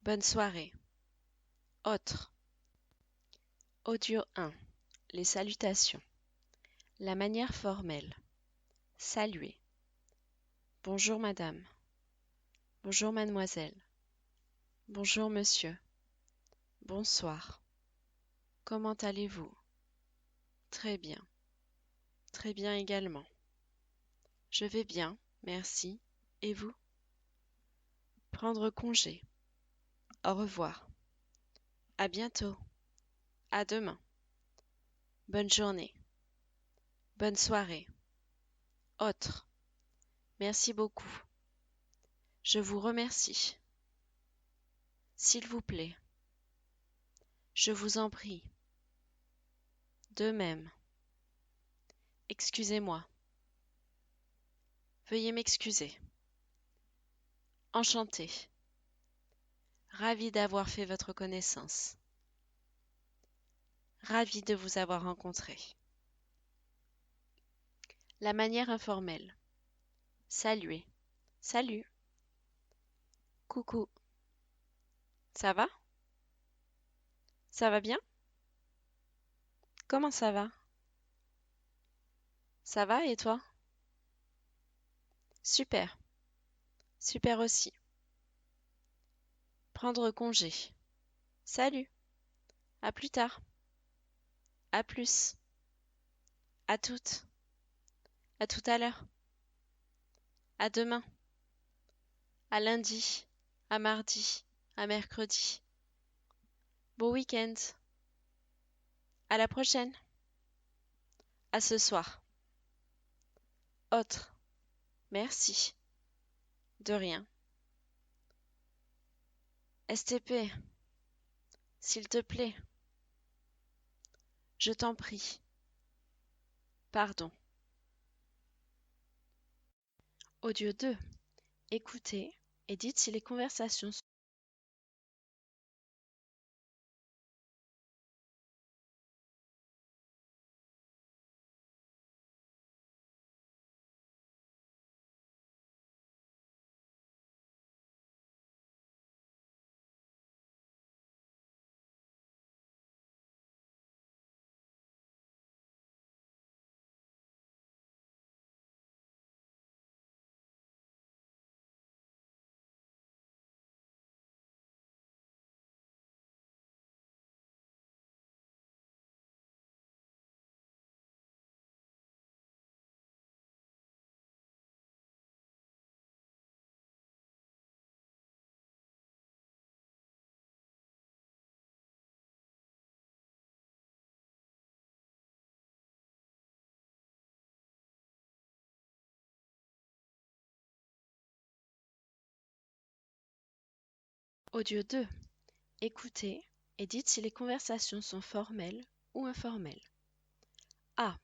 Bonne soirée. Autre. Audio 1. Les salutations. La manière formelle. Saluer. Bonjour madame. Bonjour mademoiselle. Bonjour monsieur. Bonsoir. Comment allez-vous? Très bien. Très bien également. Je vais bien, merci. Et vous? Prendre congé. Au revoir. À bientôt. À demain. Bonne journée. Bonne soirée. Autre. Merci beaucoup. Je vous remercie. S'il vous plaît. Je vous en prie. De même. Excusez-moi. Veuillez m'excuser. Enchanté. Ravi d'avoir fait votre connaissance. Ravi de vous avoir rencontré. La manière informelle. Saluer. Salut. Coucou. Ça va? Ça va bien? Comment ça va? Ça va et toi? Super. Super aussi. Prendre congé. Salut. À plus tard. À plus. À toutes. À tout à l'heure. À demain. À lundi. À mardi. À mercredi. Bon week-end. À la prochaine. À ce soir. Autre. Merci. De rien. STP. S'il te plaît. Je t'en prie. Pardon. Audio 2. Écoutez et dites si les conversations sont... Audio 2. Écoutez et dites si les conversations sont formelles ou informelles. A.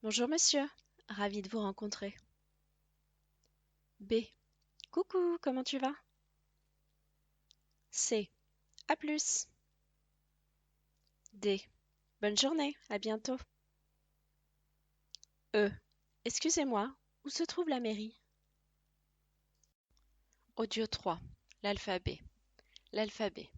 Bonjour monsieur, ravi de vous rencontrer. B. Coucou, comment tu vas? C. À plus. D. Bonne journée, à bientôt. E. Excusez-moi, où se trouve la mairie? Audio 3. L'alphabet. L'alphabet.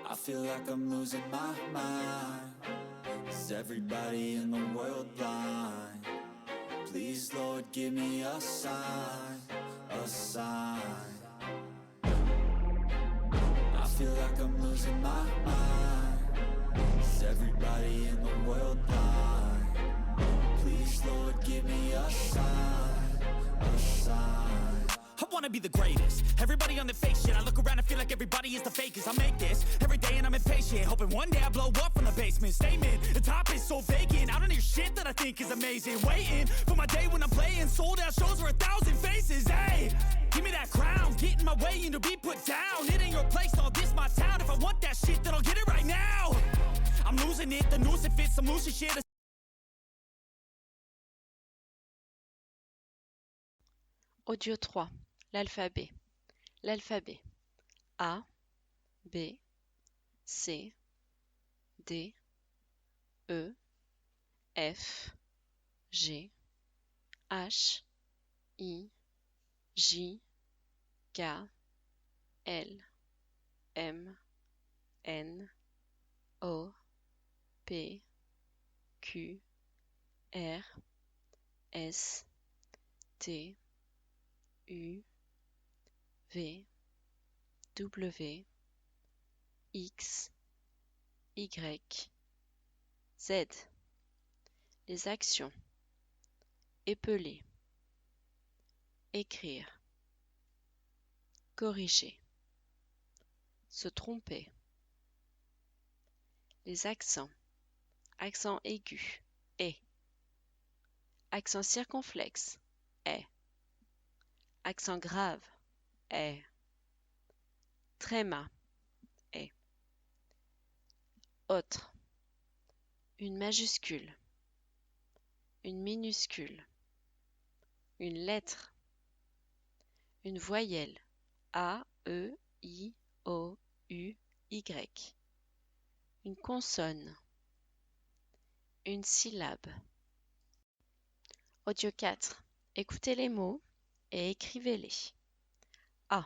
I feel like I'm losing my mind. Is everybody in the world blind? Please, Lord, give me a sign, a sign. like I'm losing my mind. Is everybody in the world blind? Please, Lord, give me a sign, a sign. I wanna be the greatest. Everybody on the fake shit. I look around and feel like everybody is the fakest. I make this every day and I'm impatient, hoping one day I blow up from the basement. Statement, the top is so vacant. I don't hear shit that I think is amazing. Waiting for my day when I'm playing sold out shows for 1,000 faces. Hey, give me that crown, get in my way and to be put down. It ain't your place, all this my town. If I want that shit, then I'll get it right now. I'm losing it, the noose it fits, I'm losing shit. Audio 3. L'alphabet. L'alphabet. A, B, C, D, E, F, G, H, I, J, K, L, M, N, O, P, Q, R, S, T, U, V, W, X, Y, Z. Les actions. Épeler. Écrire. Corriger. Se tromper. Les accents. Accent aigu. Et. Accent circonflexe. Est. Accent grave. Est. Tréma. Est. Autre. Une majuscule. Une minuscule. Une lettre. Une voyelle. A, E, I, O, U, Y. Une consonne. Une syllabe. Audio 4. Écoutez les mots et écrivez-les. A.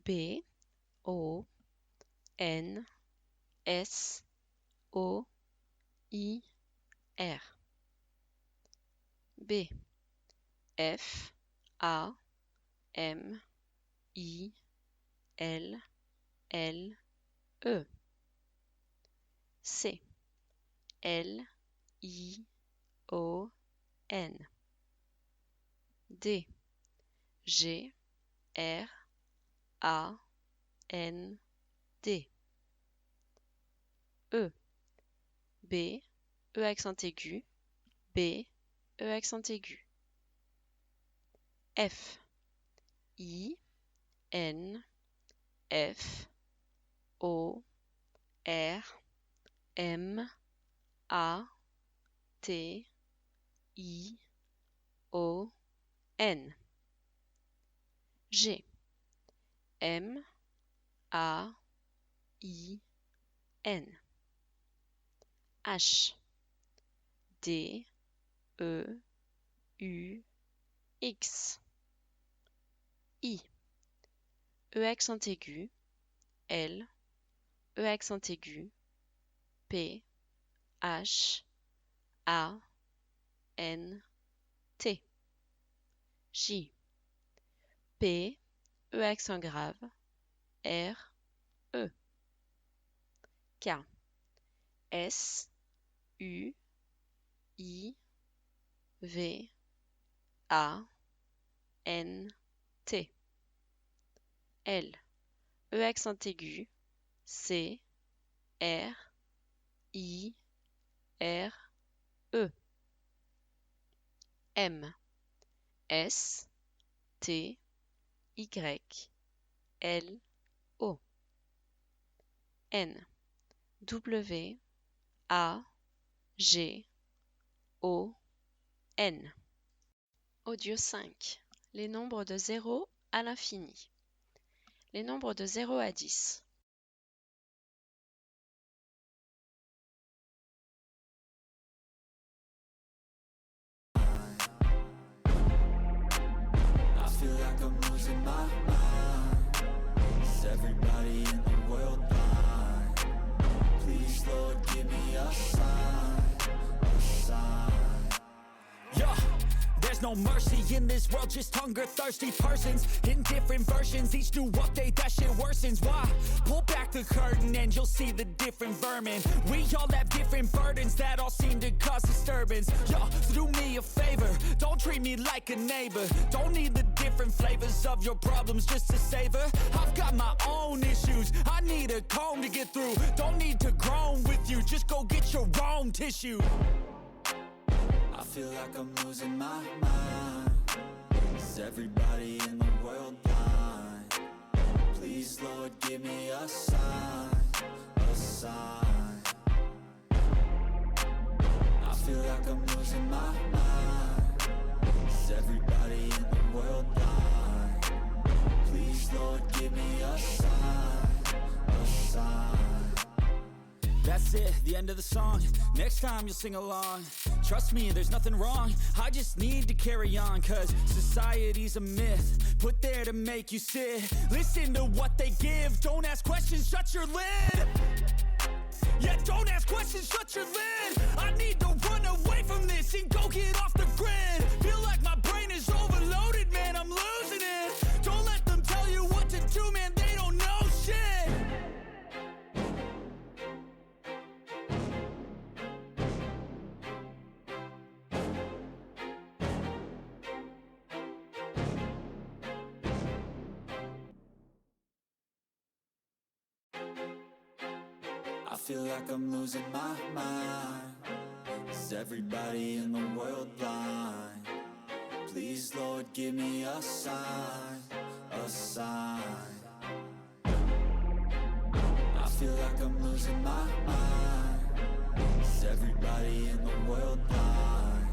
B, O, N, S, O, I, R. B. F, A, M, I, L, L, E. C. L, I, O, N. D. G, R, A, N, D. E. B, E accent aigu, B, E accent aigu. F. I, N, F, O, R, M, A, T, I, O, N. G. M, A, I, N. H. D, E, U, X. I. E accent aigu, L, E accent aigu, P, H, A, N, T. J. P, E accent grave, R, E. K. S, U, I, V, A, N, T. L. E accent aigu, C, R, I, R, E. M. S, T, Y, L, O. N. W, A, G, O, N. Audio 5. Les nombres de 0 à l'infini. Les nombres de 0 à 10. I feel like I'm losing my mind. Is everybody in the world blind? Please, Lord, give me a sign, a sign. Yeah, there's no mercy in this world, just hunger-thirsty persons in different versions. Each new update, that shit worsens. Why? Pull back the curtain and you'll see the different vermin. We all have different burdens that all seem to cause disturbance. Yo, so do me a favor, don't treat me like a neighbor. Don't need the different flavors of your problems just to savor. I've got my own issues, I need a comb to get through. Don't need to groan with you, just go get your own tissue. I feel like I'm losing my mind. Is everybody in the world blind? Please, Lord, give me a sign, a sign. I feel like I'm losing my mind. Is everybody in the world blind? Please, Lord, give me a sign, a sign. That's it, the end of the song. Next time you'll sing along. Trust me, there's nothing wrong. I just need to carry on, cause society's a myth put there to make you sit. Listen to what they give. Don't ask questions, shut your lid. Yeah, don't ask questions, shut your lid. I need to run away from this and go get off the grid. Feel like my brain is overloaded, man, I'm losing it. Don't let them tell you what to do, man, they don't know shit. I feel like I'm losing my mind. Is everybody in the world blind? Please, Lord, give me a sign, a sign. I feel like I'm losing my mind. Is everybody in the world blind?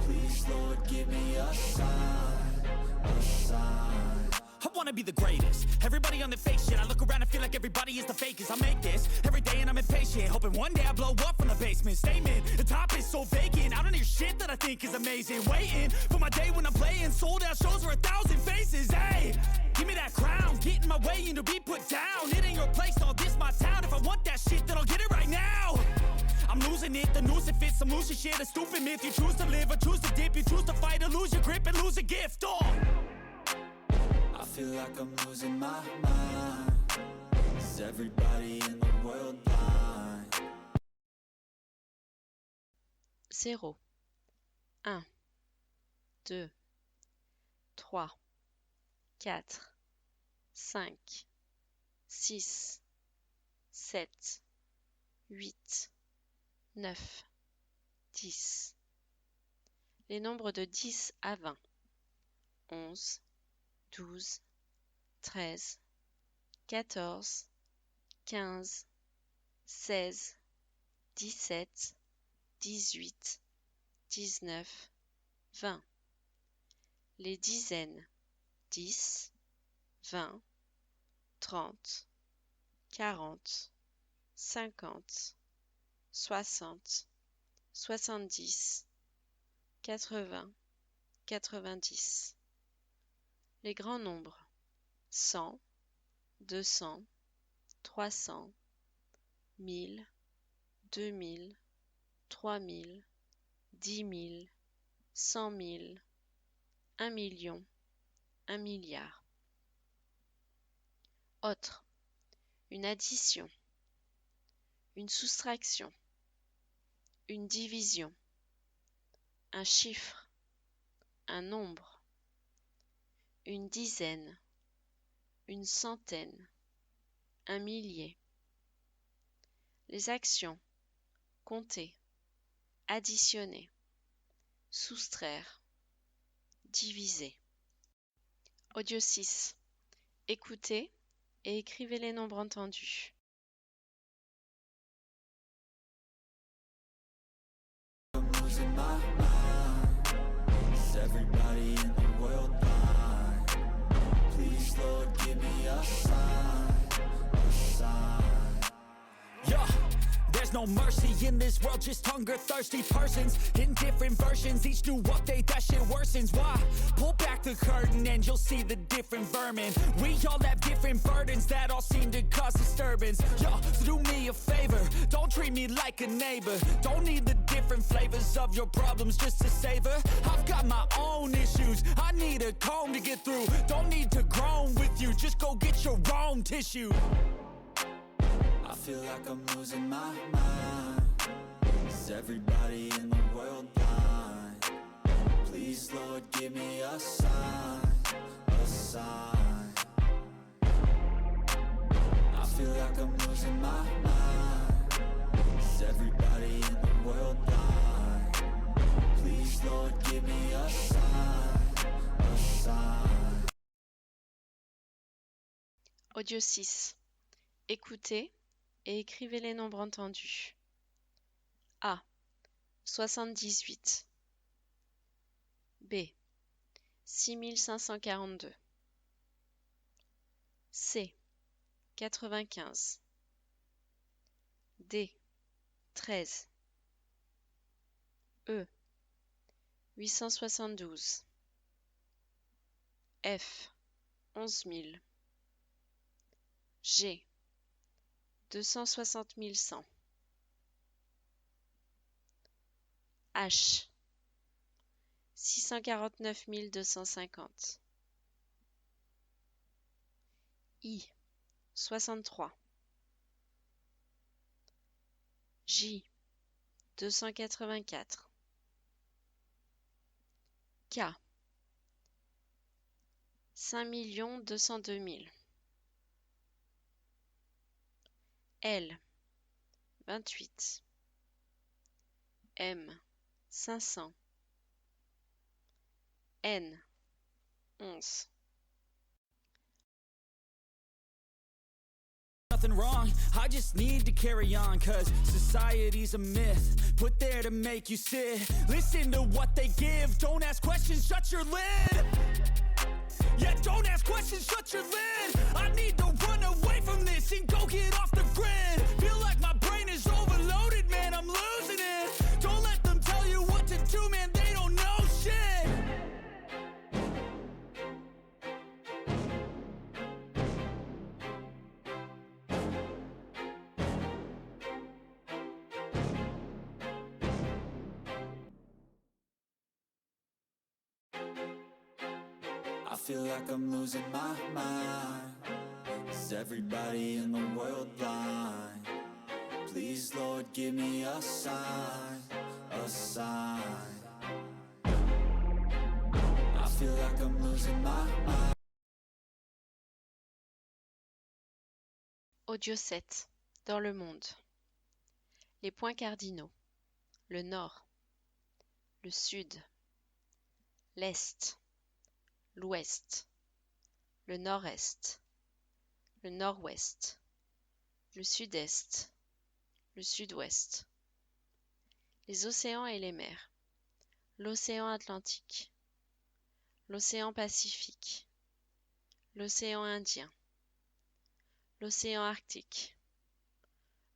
Please, Lord, give me a sign, a sign. I wanna be the greatest. Everybody on the fake shit. I look around and feel like everybody is the fakest. I make this every day and I'm impatient, hoping one day I blow up from the basement. Statement, the top is so vacant. I don't hear shit that I think is amazing. Waiting for my day when I'm playing sold out shows for 1,000 faces. Hey, give me that crown, get in my way and to be put down. It ain't your place, no, this my town. If I want that shit, then I'll get it right now. I'm losing it, the noose it fits. I'm losing shit, a stupid myth. You choose to live or choose to dip. You choose to fight or lose your grip and lose a gift. I feel like I'm losing my mind. Is everybody in the world blind? 0, 1, 2, 3, 4, 5, 6, 7, 8, 9, 10. Les nombres de 10 à 20. 11, 12, 13, 14, 15, 16, 17, 18, 19, 20. Les dizaines 10, 20, 30, 40, 50, 60, 70, 80, 90. Les grands nombres 100, 200, 300, 1000, 2000, 3000, 10 000, 100 000, 1 million, 1 milliard. Autre, une addition, une soustraction, une division, un chiffre, un nombre, une dizaine, une centaine, un millier. Les actions compter, additionner, soustraire, diviser. Audio 6. Écoutez et écrivez les nombres entendus. I'm losing my mind. Is everybody in the world blind? Please, Lord, give me a sign, a sign. Yeah, there's no mercy in this world, just hunger-thirsty persons in different versions. Each new update, that shit worsens. Why? Pull back the curtain and you'll see the different vermin. We all have different burdens that all seem to cause disturbance. Yo, so do me a favor, don't treat me like a neighbor. Don't need the different flavors of your problems just to savor. I've got my own issues, I need a comb to get through. Don't need to groan with you, just go get your own tissue. I feel like I'm losing my mind. Is everybody in the world blind? Please, Lord, give me a sign, a sign. I feel like I'm losing my mind. Is everybody in the world blind? Please, Lord, give me a sign, a sign. Audio 6. Écoutez et écrivez les nombres entendus. A. 78. B. 6542. C. 95. D. 13. E. 872. F. 11000. G. 260100. H. 649250. I. 63. J. 284. K. 5 202 000. L. 28. M. 500. N. 11. Nothing wrong, I just need to carry on, cause society's a myth put there to make you sit. Listen to what they give, don't ask questions, shut your lid. Yeah, don't ask questions, shut your lid. I need to run away from this and go get off the grid. Feel like my brain is overloaded, man, I'm losing it. Don't let them tell you what to do, man, they don't know shit. I feel like I'm losing my mind. Is everybody in the world blind? Please, Lord, give me a sign, a sign. I feel like I'm losing my mind. Audio 7. Dans le monde. Les points cardinaux. Le nord. Le sud. L'est. L'ouest. Le nord-est. Le nord-ouest. Le sud-est. Le sud-ouest. Les océans et les mers. L'océan Atlantique. L'océan Pacifique. L'océan Indien. L'océan Arctique.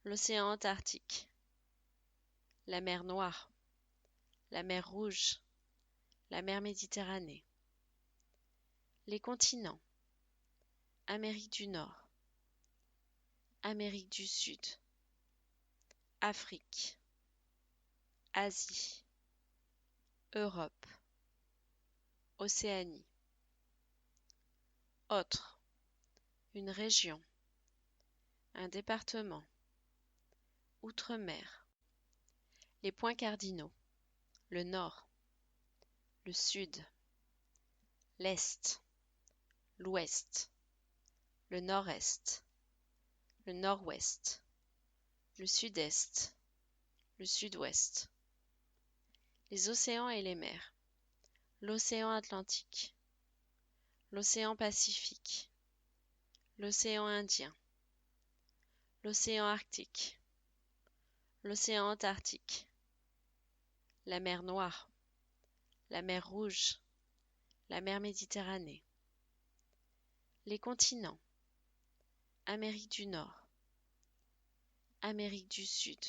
L'océan Antarctique. La mer Noire. La mer Rouge. La mer Méditerranée. Les continents. Amérique du Nord. Amérique du Sud. Afrique. Asie. Europe. Océanie. Autre. Une région. Un département. Outre-mer. Les points cardinaux. Le nord. Le sud. L'est. L'ouest. Le nord-est. Le nord-ouest. Le sud-est. Le sud-ouest. Les océans et les mers. L'océan Atlantique. L'océan Pacifique. L'océan Indien. L'océan Arctique. L'océan Antarctique. La mer Noire. La mer Rouge. La mer Méditerranée. Les continents. Amérique du Nord. Amérique du Sud.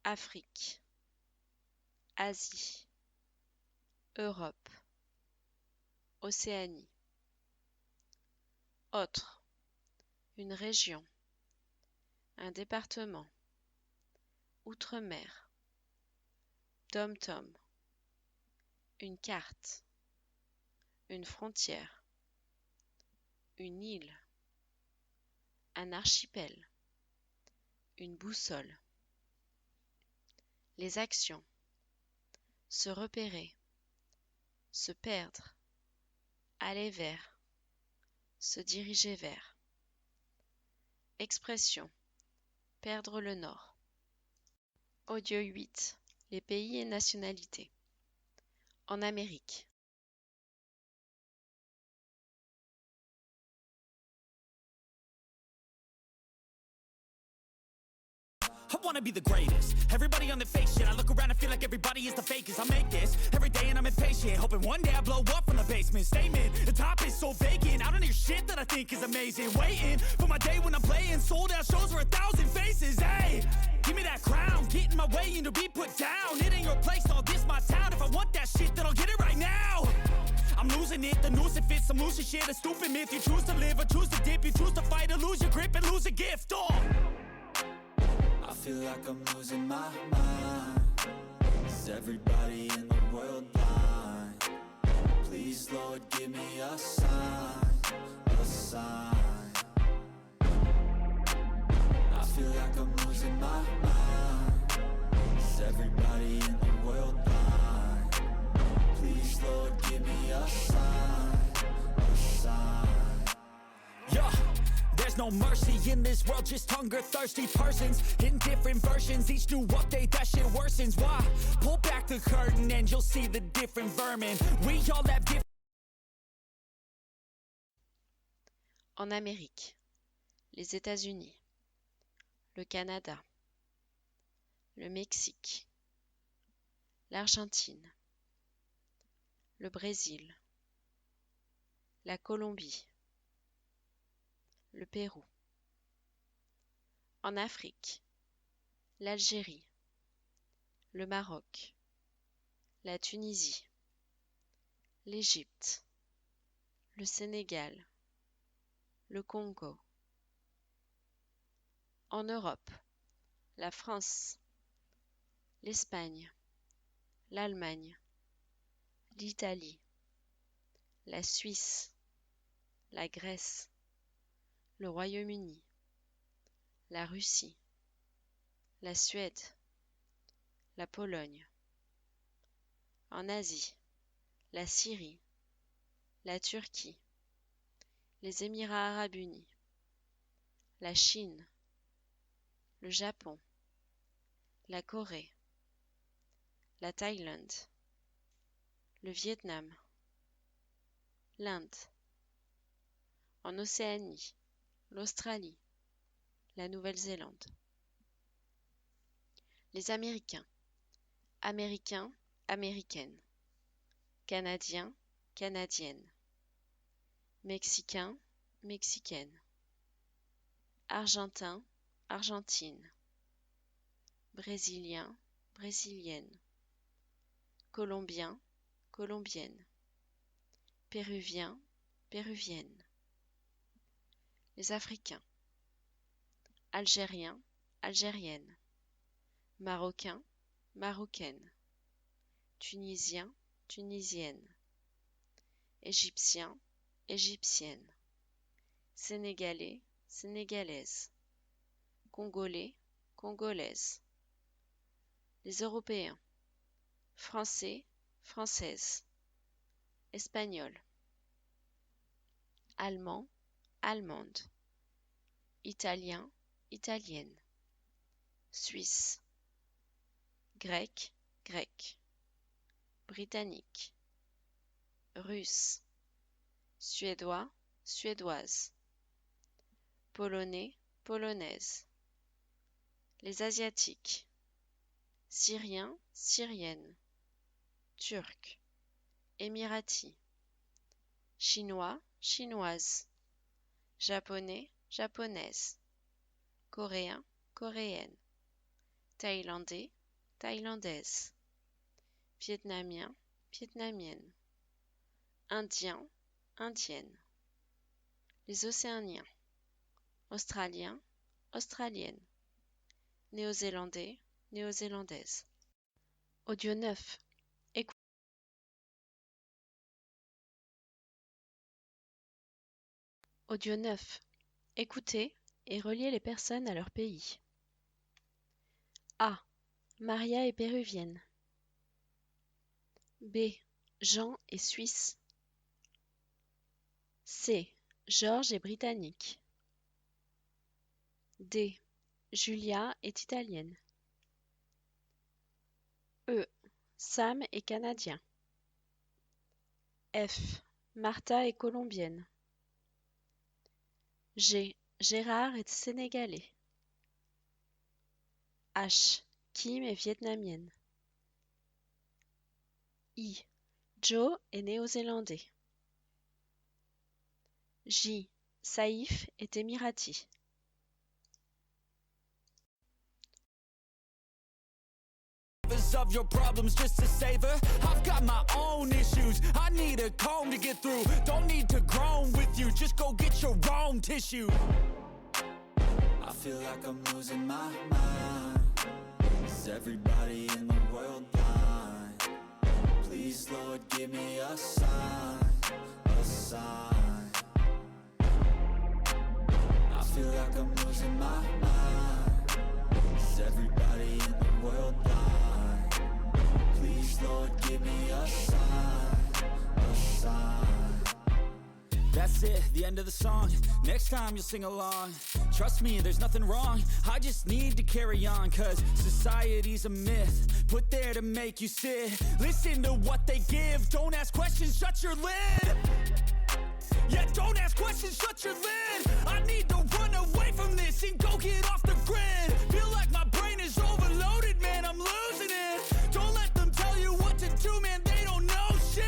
Afrique. Asie. Europe. Océanie. Autre, une région, un département, outre-mer, dom-tom, une carte, une frontière, une île, un archipel, une boussole. Les actions, se repérer, se perdre, aller vers, se diriger vers. Expression, perdre le nord. Audio 8, les pays et nationalités. En Amérique. I wanna be the greatest. Everybody on the fake shit. I look around and feel like everybody is the fakest. I make this every day and I'm impatient, hoping one day I blow up from the basement. Statement, the top is so vacant. I don't hear shit that I think is amazing. Waiting for my day when I'm playing sold out shows for 1,000 faces. Hey, give me that crown, get in my way and to be put down. It ain't your place, all this my town. If I want that shit, then I'll get it right now. I'm losing it, the noose it fits. I'm losing shit, a stupid myth. You choose to live or choose to dip. You choose to fight or lose your grip and lose a gift. Oh. I feel like I'm losing my mind. Is everybody in the world blind? Please, Lord, give me a sign, a sign. I feel like I'm losing my mind. Is everybody in the world blind? Please, Lord, give me a sign, a sign. Yeah. There's no mercy in this world, just hunger-thirsty persons in different versions. Each new update, that shit worsens. Why? Pull back the curtain and you'll see the different vermin. We all have different... En Amérique. Les États-Unis. Le Canada. Le Mexique. L'Argentine. Le Brésil. La Colombie. Le Pérou. En Afrique, l'Algérie, le Maroc, la Tunisie, l'Égypte, le Sénégal, le Congo. En Europe, la France, l'Espagne, l'Allemagne, l'Italie, la Suisse, la Grèce, le Royaume-Uni, la Russie, la Suède, la Pologne. En Asie, la Syrie, la Turquie, les Émirats arabes unis, la Chine, le Japon, la Corée, la Thaïlande, le Vietnam, l'Inde. En Océanie, l'Australie, la Nouvelle-Zélande. Les Américains, Américains, Américaines. Canadiens, Canadiennes. Mexicains, Mexicaines. Argentins, Argentines. Brésiliens, Brésiliennes. Colombiens, Colombiennes. Péruviens, Péruviennes. Les Africains. Algériens, Algériennes. Marocains, Marocaines. Tunisiens, Tunisiennes. Égyptiens, Égyptiennes. Sénégalais, Sénégalaises. Congolais, Congolaises. Les Européens. Français, Françaises. Espagnols. Allemands, Allemandes. Italiens, Italiennes. Suisse. Grec, Grec. Britannique. Russe. Suédois, Suédoise. Polonais, Polonaise. Les Asiatiques. Syriens, Syriennes. Turcs. Émiratis. Chinois, Chinoises. Japonais, Japonaises. Coréens, Coréennes. Thaïlandais, Thaïlandaises. Vietnamiens, Vietnamiennes. Indien, indienne. Les Océaniens, Australiens, australiennes. Néo-zélandais, néo-zélandaise. Audio 9. Audio 9. Écoutez et reliez les personnes à leur pays. A. Maria est péruvienne. B. Jean est suisse. C. Georges est britannique. D. Julia est italienne. E. Sam est canadien. F. Martha est colombienne. G. Gérard est sénégalais. H. Kim est vietnamienne. I. Joe est néo-zélandais. J. Saïf est émirati. Of your problems just to save her. I've got my own issues. I need a comb to get through. Don't need to groan with you. Just go get your own tissue. I feel like I'm losing my mind. Is everybody in the world blind? Please, Lord, give me a sign, a sign. I feel like I'm losing my mind. Is everybody in the world blind? Please, Lord, give me a sign, a sign. That's it, the end of the song. Next time you'll sing along. Trust me, there's nothing wrong. I just need to carry on, cause society's a myth, put there to make you sit. Listen to what they give. Don't ask questions, shut your lid. Yeah, don't ask questions, shut your lid. I need to run away from this and go get off the grid. Feel like my brain is overloaded, man, I'm losing it. Don't let them tell you what to do, man, they don't know shit.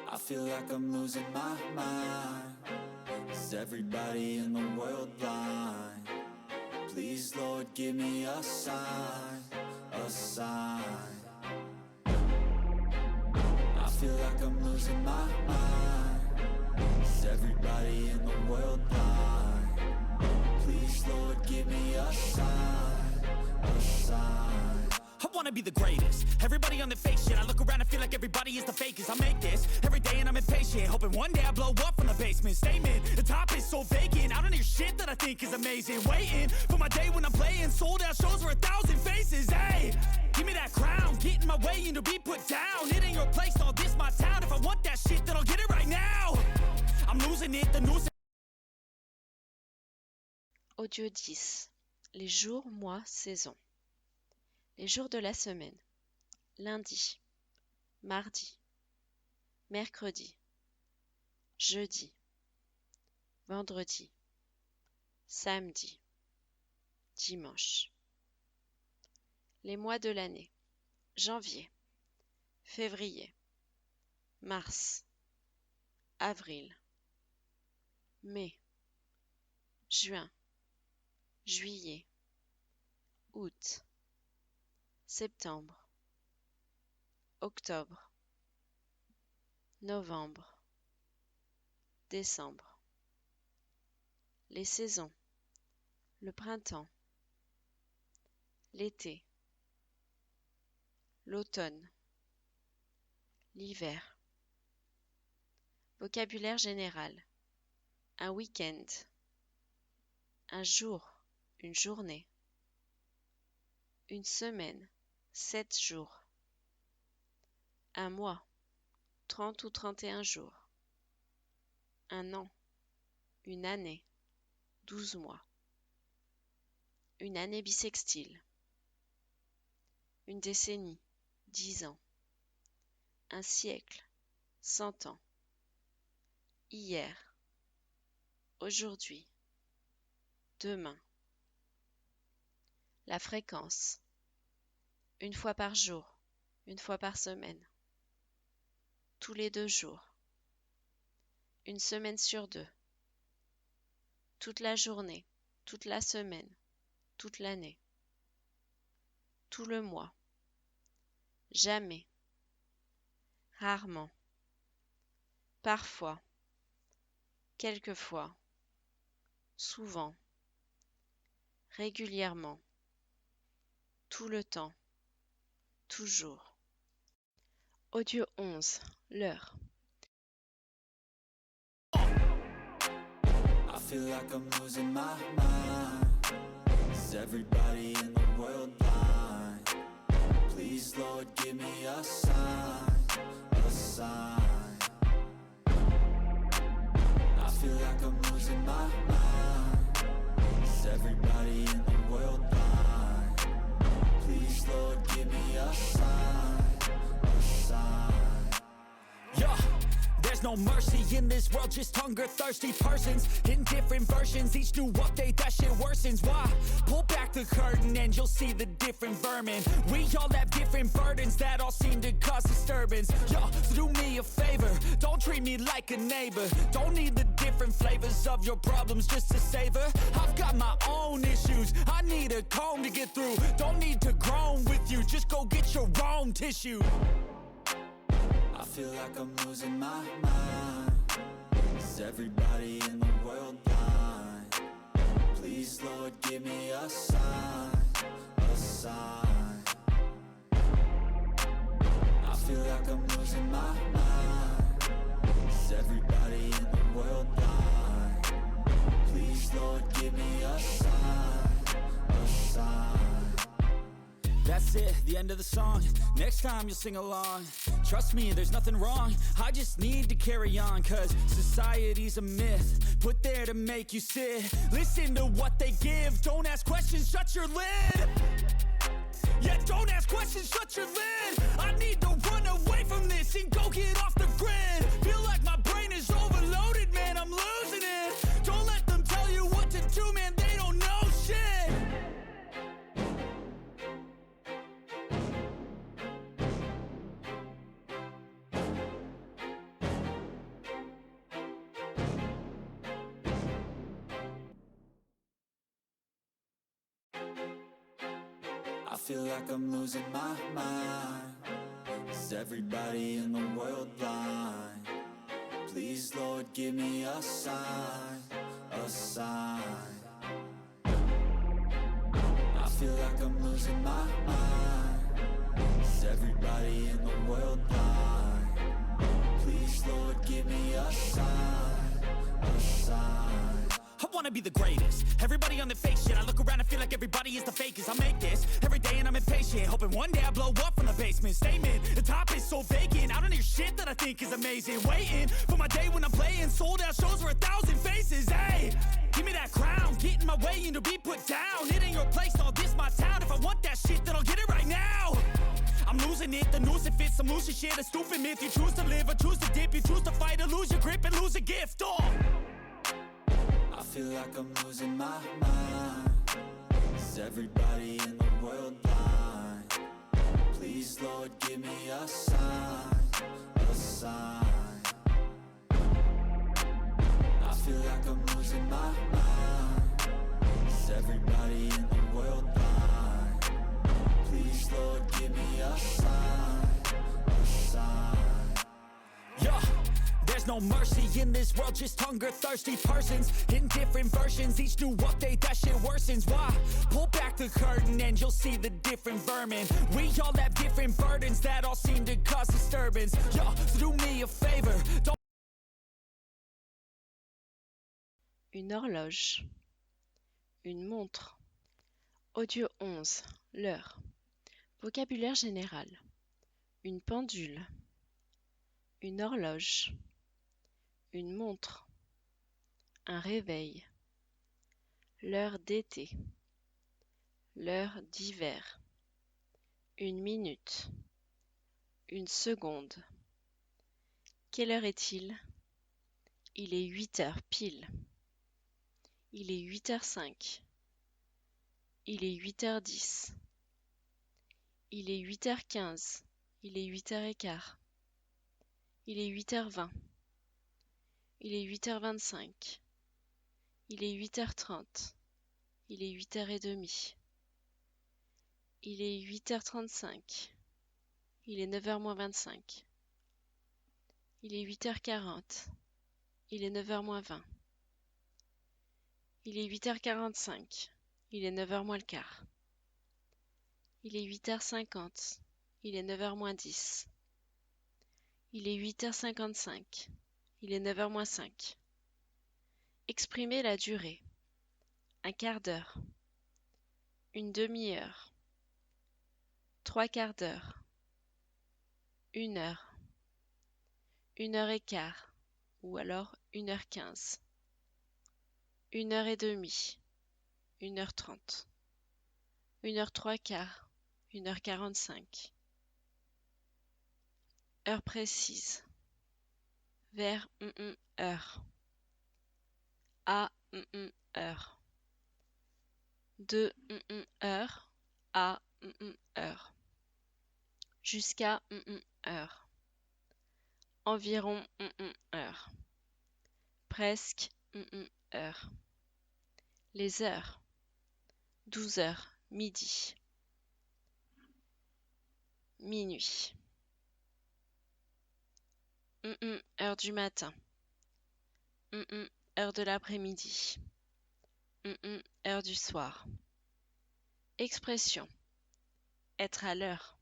I feel like I'm losing my mind. Is everybody in the world blind? Please, Lord, give me a sign, a sign. I feel like I'm losing my mind. Is everybody in the world blind? Please, Lord, give me a sign, a sign. I wanna be the greatest. Everybody on the fake shit. I look around and feel like everybody is the fakest. I make this every day and I'm impatient, hoping one day I blow up from the basement. Statement, the top is so vacant. I don't hear shit that I think is amazing. Waiting for my day when I'm playing sold out shows for 1,000 faces. Hey, give me that crown, get in my way and to be put down. It ain't your place, all this my town. If I want that shit, then I'll get it right now. I'm losing it, the news. Audio 10. Les jours, mois, saisons. Les jours de la semaine. Lundi, mardi, mercredi, jeudi, vendredi, samedi, dimanche. Les mois de l'année. Janvier, février, mars, avril, mai, juin, juillet, août, septembre, octobre, novembre, décembre. Les saisons. Le printemps, l'été, l'automne, l'hiver. Vocabulaire général. Un week-end, un jour, une journée, une semaine, 7 jours, un mois, 30 ou 31 jours, un an, une année, 12 mois, une année bissextile, une décennie, 10 ans, un siècle, 100 ans, hier, aujourd'hui, demain. La fréquence. Une fois par jour, une fois par semaine. tous les 2 jours, une semaine sur 2, toute la journée, toute la semaine, toute l'année, tout le mois, jamais, rarement, parfois, quelquefois, souvent, régulièrement, tout le temps, toujours. Audio 11, l'heure. I feel like I'm losing my mind. Is everybody in the world blind? Please, Lord, give me a sign, a sign. I feel like I'm losing my mind. Is everybody in the world blind? Please, Lord, give me a sign, a sign. Yeah, there's no mercy in this world, just hunger, thirsty persons in different versions. Each new update, that shit worsens. Why? Pull back the curtain and you'll see the different vermin. We all have different burdens that all seem to cause disturbance. Yo, so do me a favor, don't treat me like a neighbor. Don't need the different flavors of your problems just to savor. I've got my own issues, I need a comb to get through. Don't need to groan with you, just go get your own tissue. I feel like I'm losing my mind. Is everybody in the world blind? Please, Lord, give me a sign, a sign. I feel like I'm losing my mind. Is everybody in the world blind? Please, Lord, give me a sign, a sign. That's it, the end of the song. Next time you'll sing along. Trust me, there's nothing wrong. I just need to carry on, cause society's a myth put there to make you sit. Listen to what they give. Don't ask questions, shut your lid. Yeah, don't ask questions, shut your lid. I need to run away from this and go get off the grid. Feel like my brain is overloaded, man, I'm losing it. Don't let them tell you what to do, man, they don't know shit. I feel like I'm losing my mind. Is everybody in the world blind? Please, Lord, give me a sign, a sign. I feel like I'm losing my mind. Is everybody in the world blind? Please, Lord, give me a sign, a sign. I wanna be the greatest. Everybody on the fake shit. I look around and feel like everybody is the fakest. I make this every day and I'm impatient, hoping one day I blow up from the basement. Statement, the top is so vacant. I don't hear shit that I think is amazing. Waiting for my day when I'm playing sold out shows for 1,000 faces. Hey, give me that crown, get in my way and to be put down. It ain't your place, all this my town. If I want that shit, then I'll get it right now. I'm losing it, the noose it fits, I'm losing shit. A stupid myth, you choose to live or choose to dip. You choose to fight or lose your grip and lose a gift. Oh, I feel like I'm losing my mind. Is everybody in the world blind? Please, Lord, give me a sign, a sign. I feel like I'm losing my mind. Is everybody in the world blind? Please, Lord, give me a sign, a sign. yeah. There's no mercy in this world, just hunger, thirsty persons in different versions. Each new update, that shit worsens. Why? Pull back the curtain and you'll see the different vermin. We all have different burdens that all seem to cause disturbance. Yo, so do me a favor, don't. Une horloge. Une montre. Audio 11, l'heure. Vocabulaire général. Une pendule. Une horloge. Une montre. Un réveil. L'heure d'été. L'heure d'hiver. Une minute. Une seconde. Quelle heure est-il? Il est 8 heures pile. Il est 8h05. Il est 8h10. Il est 8h15. Il est 8h15. Il est 8h20. Il est 8h25. Il est 8h30. Il est 8h30. Il est 8h35. Il est 9h moins 25. Il est 8h40. Il est 9h moins 20. Il est 8h45. Il est 9h moins le quart. Il est 8h50. Il est 9h moins 10. Il est 8h55. Il est 9h moins 5. Exprimez la durée. Un quart d'heure. Une demi-heure. 3/4 d'heure. 1 heure. 1h15 ou alors 1h15. 1h30. 1h30. 1h3/4. 1h45. Heure précise. Vers heure. À heure. De heure à heure. Jusqu'à heure. Environ heure. Presque heure. Les heures. 12h, midi. Minuit. Heure du matin. Heure de l'après-midi. Heure du soir. Expression. Être à l'heure.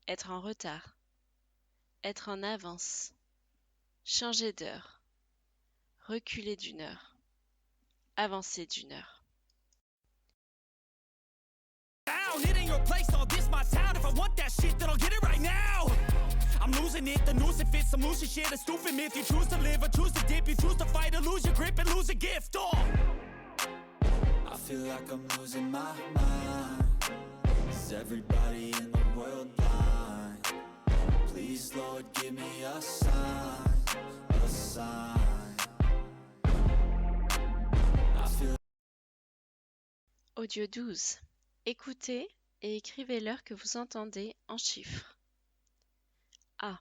Être en retard. Être en avance. Changer d'heure. Reculer d'1 heure. Avancer d'1 heure. It ain't your place, all this my town. If I want that shit, then I'll get it right now. I'm losing it, the noose it fits, I'm losing shit. A stupid myth, you choose to live or choose to dip. You choose to fight or lose your grip and lose a gift. Oh, I feel like I'm losing my mind. Is everybody in the world blind? Please, Lord, give me a sign, a sign. I feel. Audio 12. Écoutez et écrivez l'heure que vous entendez en chiffres. A.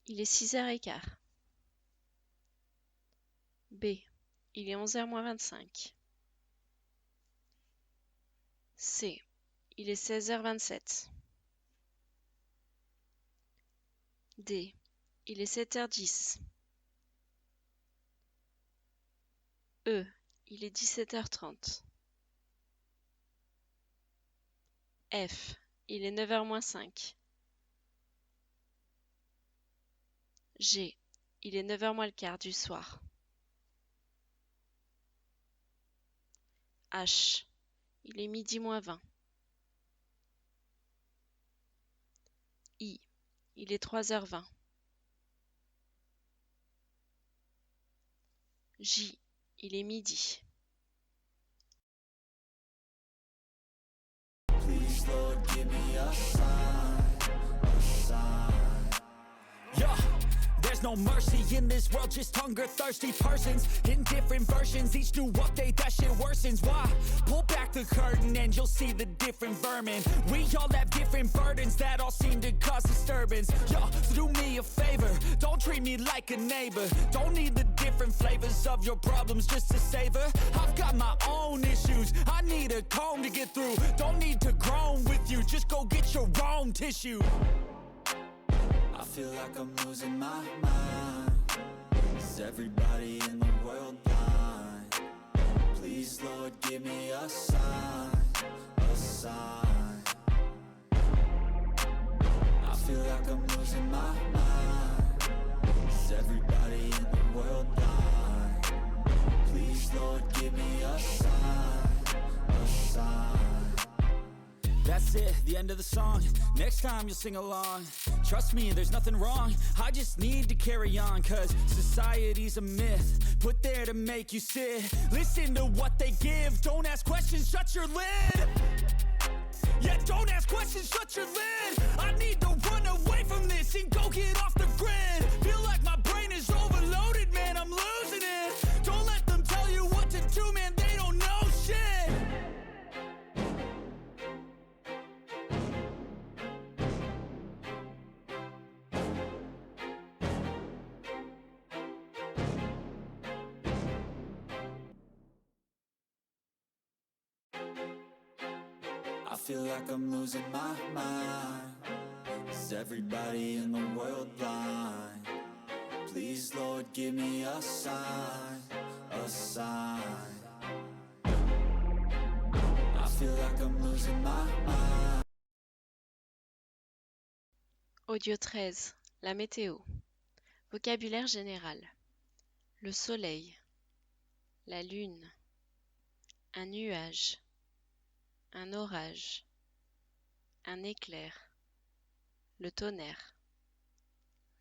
Il est 6h15. B. Il est 11h moins 25. C. Il est 16h27. D. Il est 7h10. E. Il est 17h30. F. Il est 9h moins 5. G. Il est 9h moins le quart du soir. H. Il est midi moins 20. I. Il est 3h20. J. Il est midi. Please, Lord, give me a sign, a sign. yeah. There's no mercy in this world, just hunger-thirsty persons in different versions. Each new update, that shit worsens. Why? Pull back the curtain and you'll see the different vermin. We all have different burdens that all seem to cause disturbance. Yo, so do me a favor, don't treat me like a neighbor. Don't need the different flavors of your problems just to savor. I've got my own issues, I need a comb to get through. Don't need to groan with you, just go get your own tissue. I feel like I'm losing my mind. Is everybody in the world blind? Please, Lord, give me a sign, a sign. I feel like I'm losing my mind. Is everybody in the world blind? Please, Lord, give me a sign, a sign. That's it, the end of the song. Next time you'll sing along. Trust me, there's nothing wrong. I just need to carry on, cause society's a myth put there to make you sit. Listen to what they give. Don't ask questions, shut your lid. Yeah, don't ask questions, shut your lid. I need to run away from this and go get off the grid. Feel like my brain is overloaded, man, I'm losing it. Don't let them tell you what to do, man, they don't know shit. feel like I'm losing my mind. Is everybody in the world blind? Please, Lord, give me a sign, a sign. I feel like I'm losing my mind. Audio 13. La météo. Vocabulaire général. Le soleil. La lune. Un nuage. Un orage. Un éclair. Le tonnerre.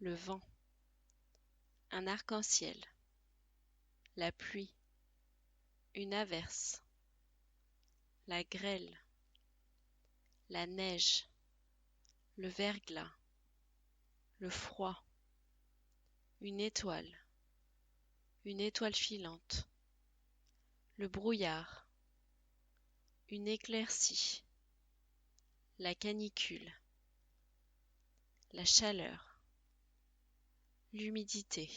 Le vent. Un arc-en-ciel. La pluie. Une averse. La grêle. La neige. Le verglas. Le froid. Une étoile filante. Le brouillard. Une éclaircie. La canicule. La chaleur. L'humidité.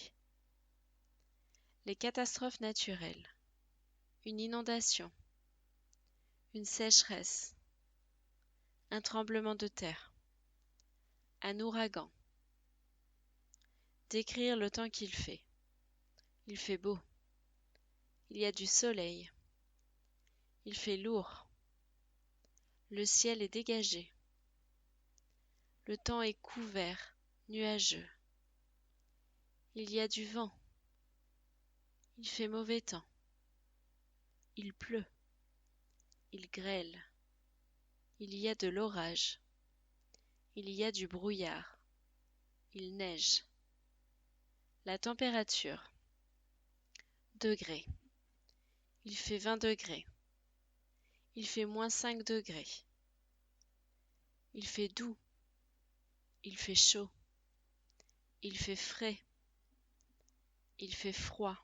Les catastrophes naturelles. Une inondation. Une sécheresse. Un tremblement de terre. Un ouragan. Décrire le temps qu'il fait. Il fait beau. Il y a du soleil. Il fait lourd. Le ciel est dégagé. Le temps est couvert, nuageux. Il y a du vent. Il fait mauvais temps. Il pleut. Il grêle. Il y a de l'orage. Il y a du brouillard. Il neige. La température. Degrés. Il fait 20 degrés. Il fait moins 5 degrés. Il fait doux. Il fait chaud. Il fait frais. Il fait froid.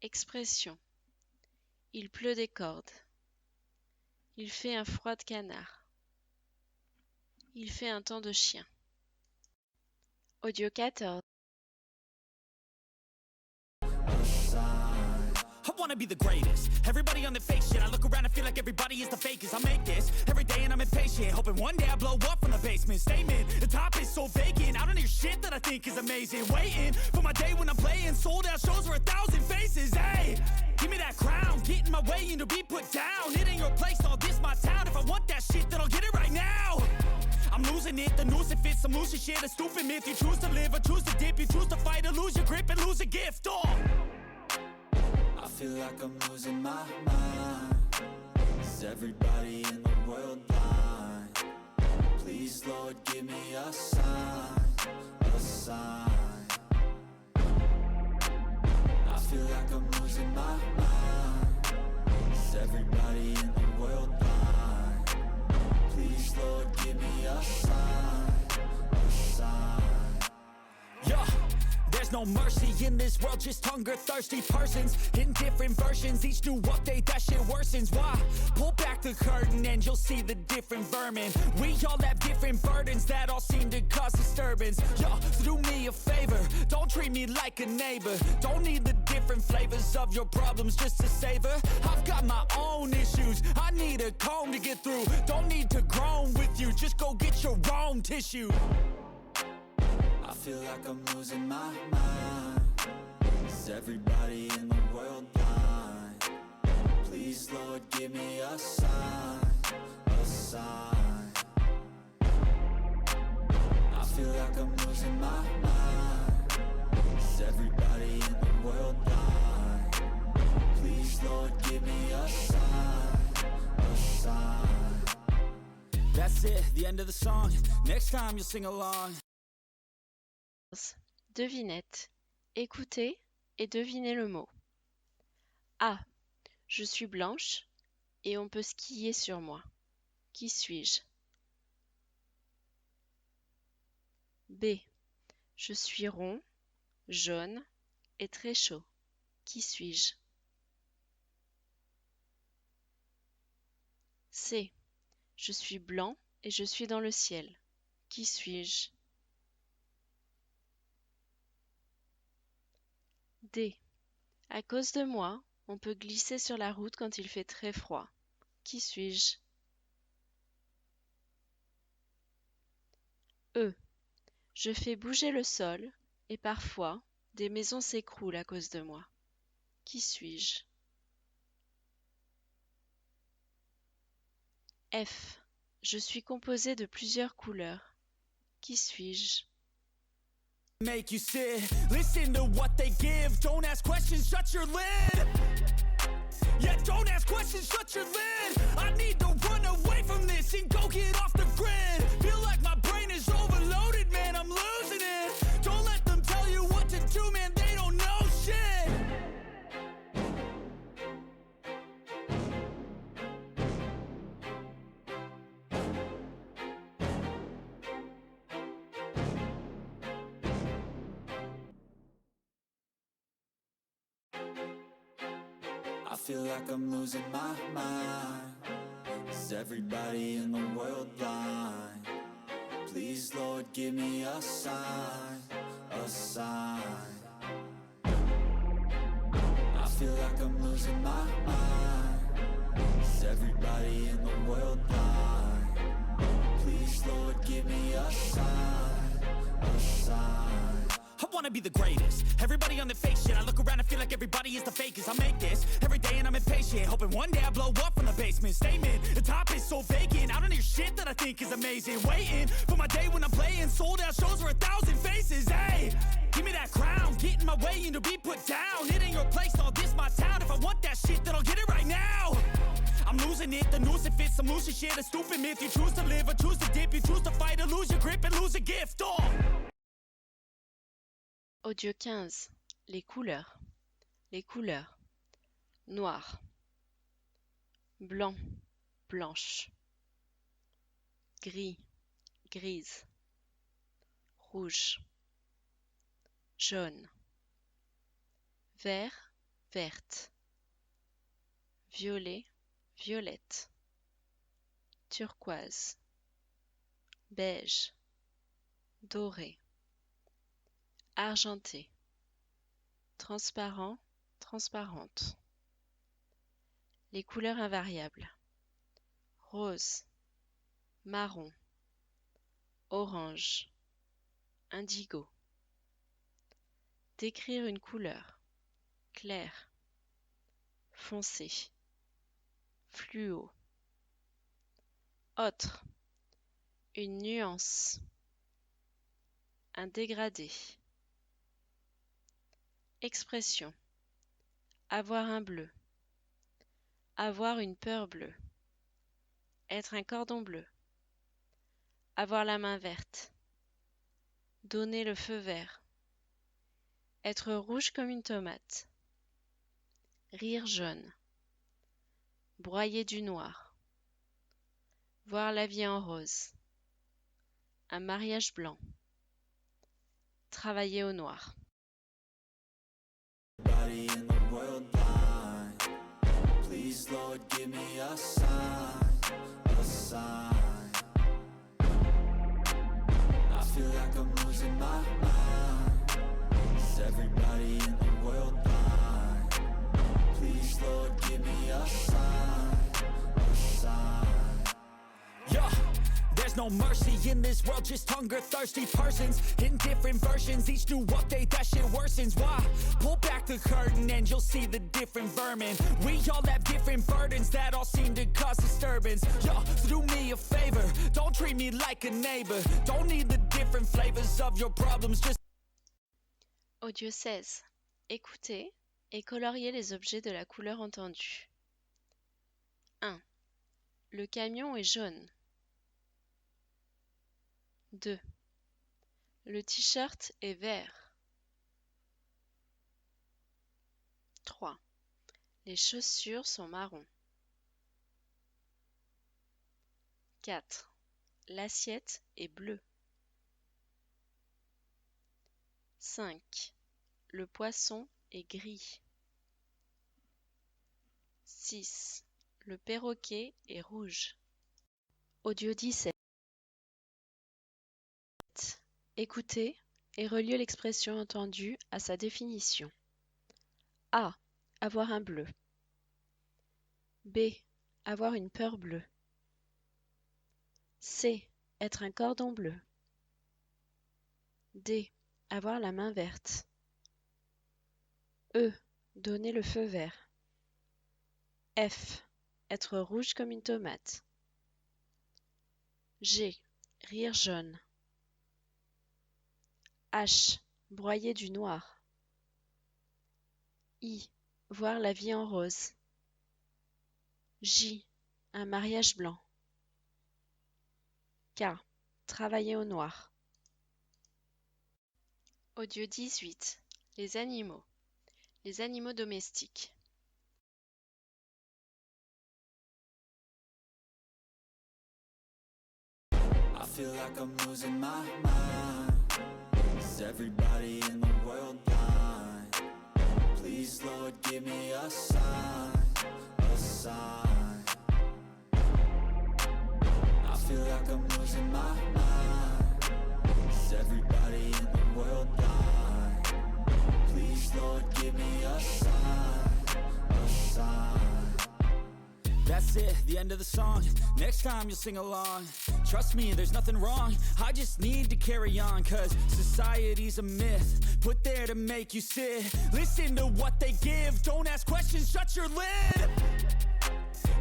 Expression. Il pleut des cordes. Il fait un froid de canard. Il fait un temps de chien. Audio 14. I wanna be the greatest. Everybody on the fake shit. I look around and feel like everybody is the fakest. I make this every day and I'm impatient, hoping one day I blow up from the basement. Statement, the top is so vacant. I don't hear shit that I think is amazing. Waiting for my day when I'm playing sold out shows for 1,000 faces. Hey, give me that crown, get in my way and to be put down. It ain't your place, all this my town. If I want that shit, then I'll get it right now. I'm losing it, the noose it fits. I'm losing shit, a stupid myth. You choose to live or choose to dip. You choose to fight or lose your grip and lose a gift. Oh. I feel like I'm losing my mind. Is everybody in the world blind? Please, Lord, give me a sign, a sign. I feel like I'm losing my mind. Is everybody in the world blind? Please, Lord, give me a sign, a sign. Yeah. There's no mercy in this world, just hunger, thirsty persons in different versions. Each new update, that shit worsens. Why? Pull back the curtain and you'll see the different vermin. We all have different burdens that all seem to cause disturbance. Yo, do me a favor, don't treat me like a neighbor. Don't need the different flavors of your problems just to savor. I've got my own issues, I need a comb to get through. Don't need to groan with you, just go get your own tissue. I feel like I'm losing my mind. Is everybody in the world blind? Please, Lord, give me a sign, a sign. I feel like I'm losing my mind. Is everybody in the world blind? Please, Lord, give me a sign, a sign. That's it, the end of the song. Next time you'll sing along. Devinette. Écoutez et devinez le mot. A. Je suis blanche et on peut skier sur moi. Qui suis-je? B. Je suis rond, jaune et très chaud. Qui suis-je? C. Je suis blanc et je suis dans le ciel. Qui suis-je? D. À cause de moi, on peut glisser sur la route quand il fait très froid. Qui suis-je? E. Je fais bouger le sol et parfois des maisons s'écroulent à cause de moi. Qui suis-je? F. Je suis composé de plusieurs couleurs. Qui suis-je? Make you sit, listen to what they give. Don't ask questions, shut your lid. Yeah, don't ask questions, shut your lid. I need to run away from this and go get off the grid. Feel like my brain is overloaded, man, I'm losing it. Don't let them tell you what to do, man, they don't know shit. I feel like I'm losing my mind. Is everybody in the world blind? Please, Lord, give me a sign, a sign. I feel like I'm losing my mind. Is everybody in the world blind? Please, Lord, give me a sign, a sign. I wanna be the greatest. Everybody on the fake shit. I look around and feel like everybody is the fakest. I make this every day and I'm impatient, hoping one day I blow up from the basement. Statement, the top is so vacant. I don't hear shit that I think is amazing. Waiting for my day when I'm playing sold out shows for 1,000 faces. Hey, give me that crown, get in my way and to be put down. It ain't your place, all this my town. If I want that shit, then I'll get it right now. I'm losing it, the noose it fits, some loose shit, a stupid myth. You choose to live or choose to dip, you choose to fight or lose your grip and lose a gift. Oh. Audio 15. Les couleurs. Les couleurs. Noir. Blanc. Blanche. Gris. Grise. Rouge. Jaune. Vert. Verte. Violet. Violette. Turquoise. Beige. Doré. Argenté. Transparent, transparente. Les couleurs invariables. Rose, marron, orange, indigo. Décrire une couleur. Clair, foncé, fluo. Autre, une nuance, un dégradé. Expression. Avoir un bleu. Avoir une peur bleue. Être un cordon bleu. Avoir la main verte. Donner le feu vert. Être rouge comme une tomate. Rire jaune. Broyer du noir. Voir la vie en rose. Un mariage blanc. Travailler au noir. Everybody in the world blind. Please, Lord, give me a sign, a sign. I feel like I'm losing my mind. Is everybody in the world blind? Please, Lord, give me a sign, a sign. Yeah, there's no mercy in this world, just hunger-thirsty persons in different versions. Each new update, that shit worsens. Why? Pull back the curtain and you'll see the different vermin. We all have different burdens that all seem to cause disturbance. Yo, so do me a favor, don't treat me like a neighbor. Don't need the different flavors of your problems, just Audio 16. Écoutez et coloriez les objets de la couleur entendue. 1. Le camion est jaune. 2. Le t-shirt est vert. 3. Les chaussures sont marron. 4. L'assiette est bleue. 5. Le poisson est gris. 6. Le perroquet est rouge. Audio 17. Écoutez et reliez l'expression entendue à sa définition. A. Avoir un bleu. B. Avoir une peur bleue. C. Être un cordon bleu. D. Avoir la main verte. E. Donner le feu vert. F. Être rouge comme une tomate. G. Rire jaune. H. Broyer du noir. I. Voir la vie en rose. J. Un mariage blanc. K. Travailler au noir. Audio 18. Les animaux. Les animaux domestiques. I feel like I'm losing my mind. Is everybody in the world blind? Please, Lord, give me a sign, a sign. I feel like I'm losing my mind. Is everybody in the world blind? Please, Lord, give me a sign, a sign. That's it, the end of the song. Next time you'll sing along. Trust me, there's nothing wrong. I just need to carry on, cause society's a myth put there to make you sit. Listen to what they give. Don't ask questions, shut your lid.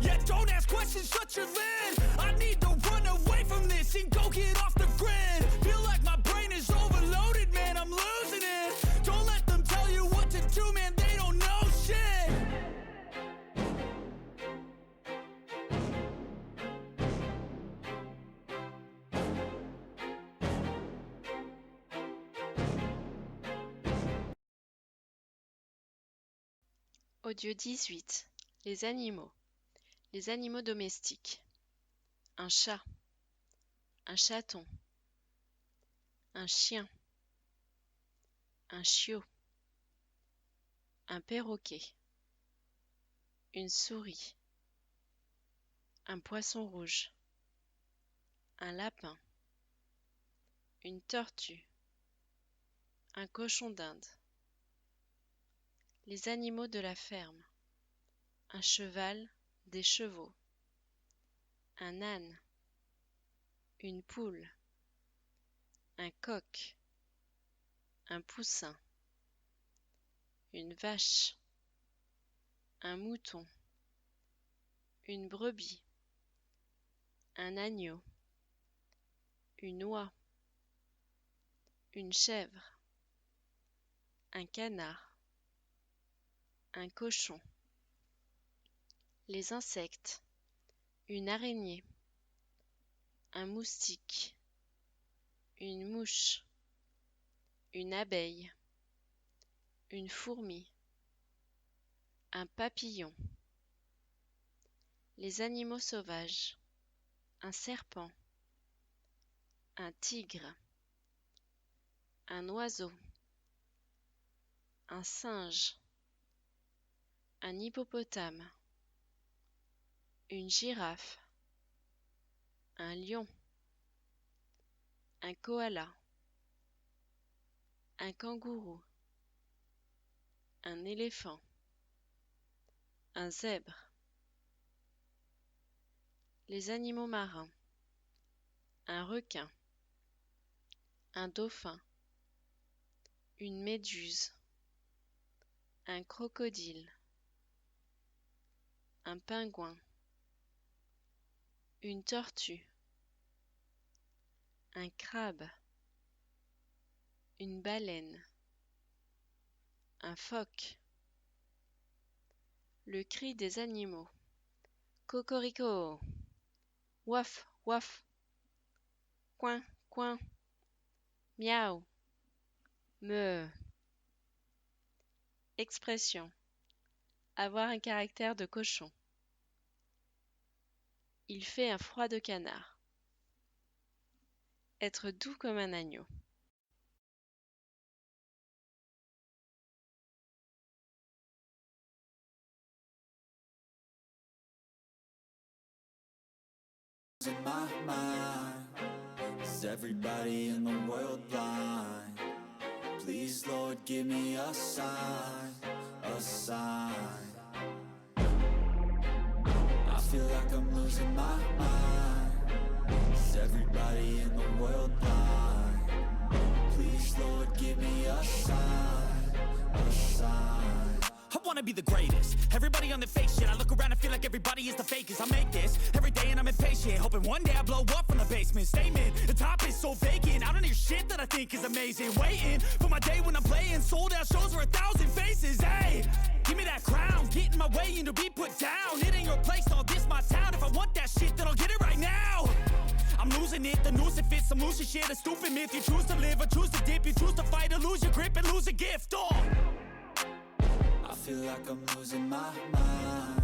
Yeah, don't ask questions, shut your lid. I need to run away from this and go get off the grid. Feel like my brain is overloaded, man, I'm losing it. Don't let them tell you what to do, man, they don't know shit. Audio 18. Les animaux. Les animaux domestiques. Un chat. Un chaton. Un chien. Un chiot. Un perroquet. Une souris. Un poisson rouge. Un lapin. Une tortue. Un cochon d'Inde. Les animaux de la ferme. Un cheval, des chevaux. Un âne. Une poule. Un coq. Un poussin. Une vache. Un mouton. Une brebis. Un agneau. Une oie. Une chèvre. Un canard. Un cochon. Les insectes. Une araignée. Un moustique. Une mouche. Une abeille. Une fourmi. Un papillon. Les animaux sauvages. Un serpent. Un tigre. Un oiseau. Un singe. Un hippopotame. Une girafe. Un lion. Un koala. Un kangourou. Un éléphant. Un zèbre. Les animaux marins. Un requin. Un dauphin. Une méduse. Un crocodile. Un pingouin. Une tortue. Un crabe. Une baleine. Un phoque. Le cri des animaux. Cocorico. Waf, waf. Coin, coin. Miaou. Meu. Expression. Avoir un caractère de cochon. Il fait un froid de canard. Être doux comme un agneau. In my mind, is everybody in the world blind? Please, Lord, give me a sign, a sign. I feel like I'm losing my mind. Is everybody in the world blind? Please, Lord, give me a sign, a sign. I wanna be the greatest. Everybody on the fake shit. I look around and feel like everybody is the fakest. I make this every day and I'm impatient, hoping one day I blow up from the basement. Statement, the top is so vacant. I don't hear shit that I think is amazing. Waiting for my day when I'm playing sold out shows for 1,000 faces. Hey, give me that crown, get in my way and to be put down. It ain't your place, all this my town. If I want that shit, then I'll get it right now. I'm losing it, the noose it fits, I'm losing shit. A stupid myth, you choose to live or choose to dip. You choose to fight or lose your grip and lose a gift. Oh, I feel like I'm losing my mind.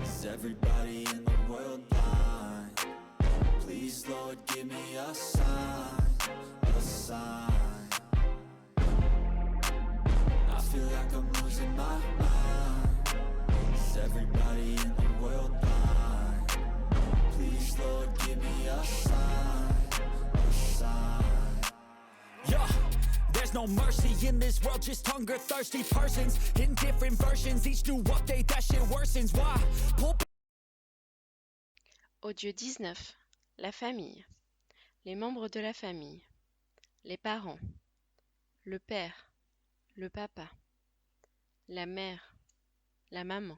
Is everybody in the world blind? Please, Lord, give me a sign, a sign. I feel like I'm losing my mind. Is everybody in the world blind? Please, Lord, give me a sign, a sign. yeah. There's no mercy in this world, just hunger-thirsty persons in different versions. Each new update, that shit worsens. Why? Audio 19. La famille. Les membres de la famille. Les parents. Le père. Le papa. La mère. La maman.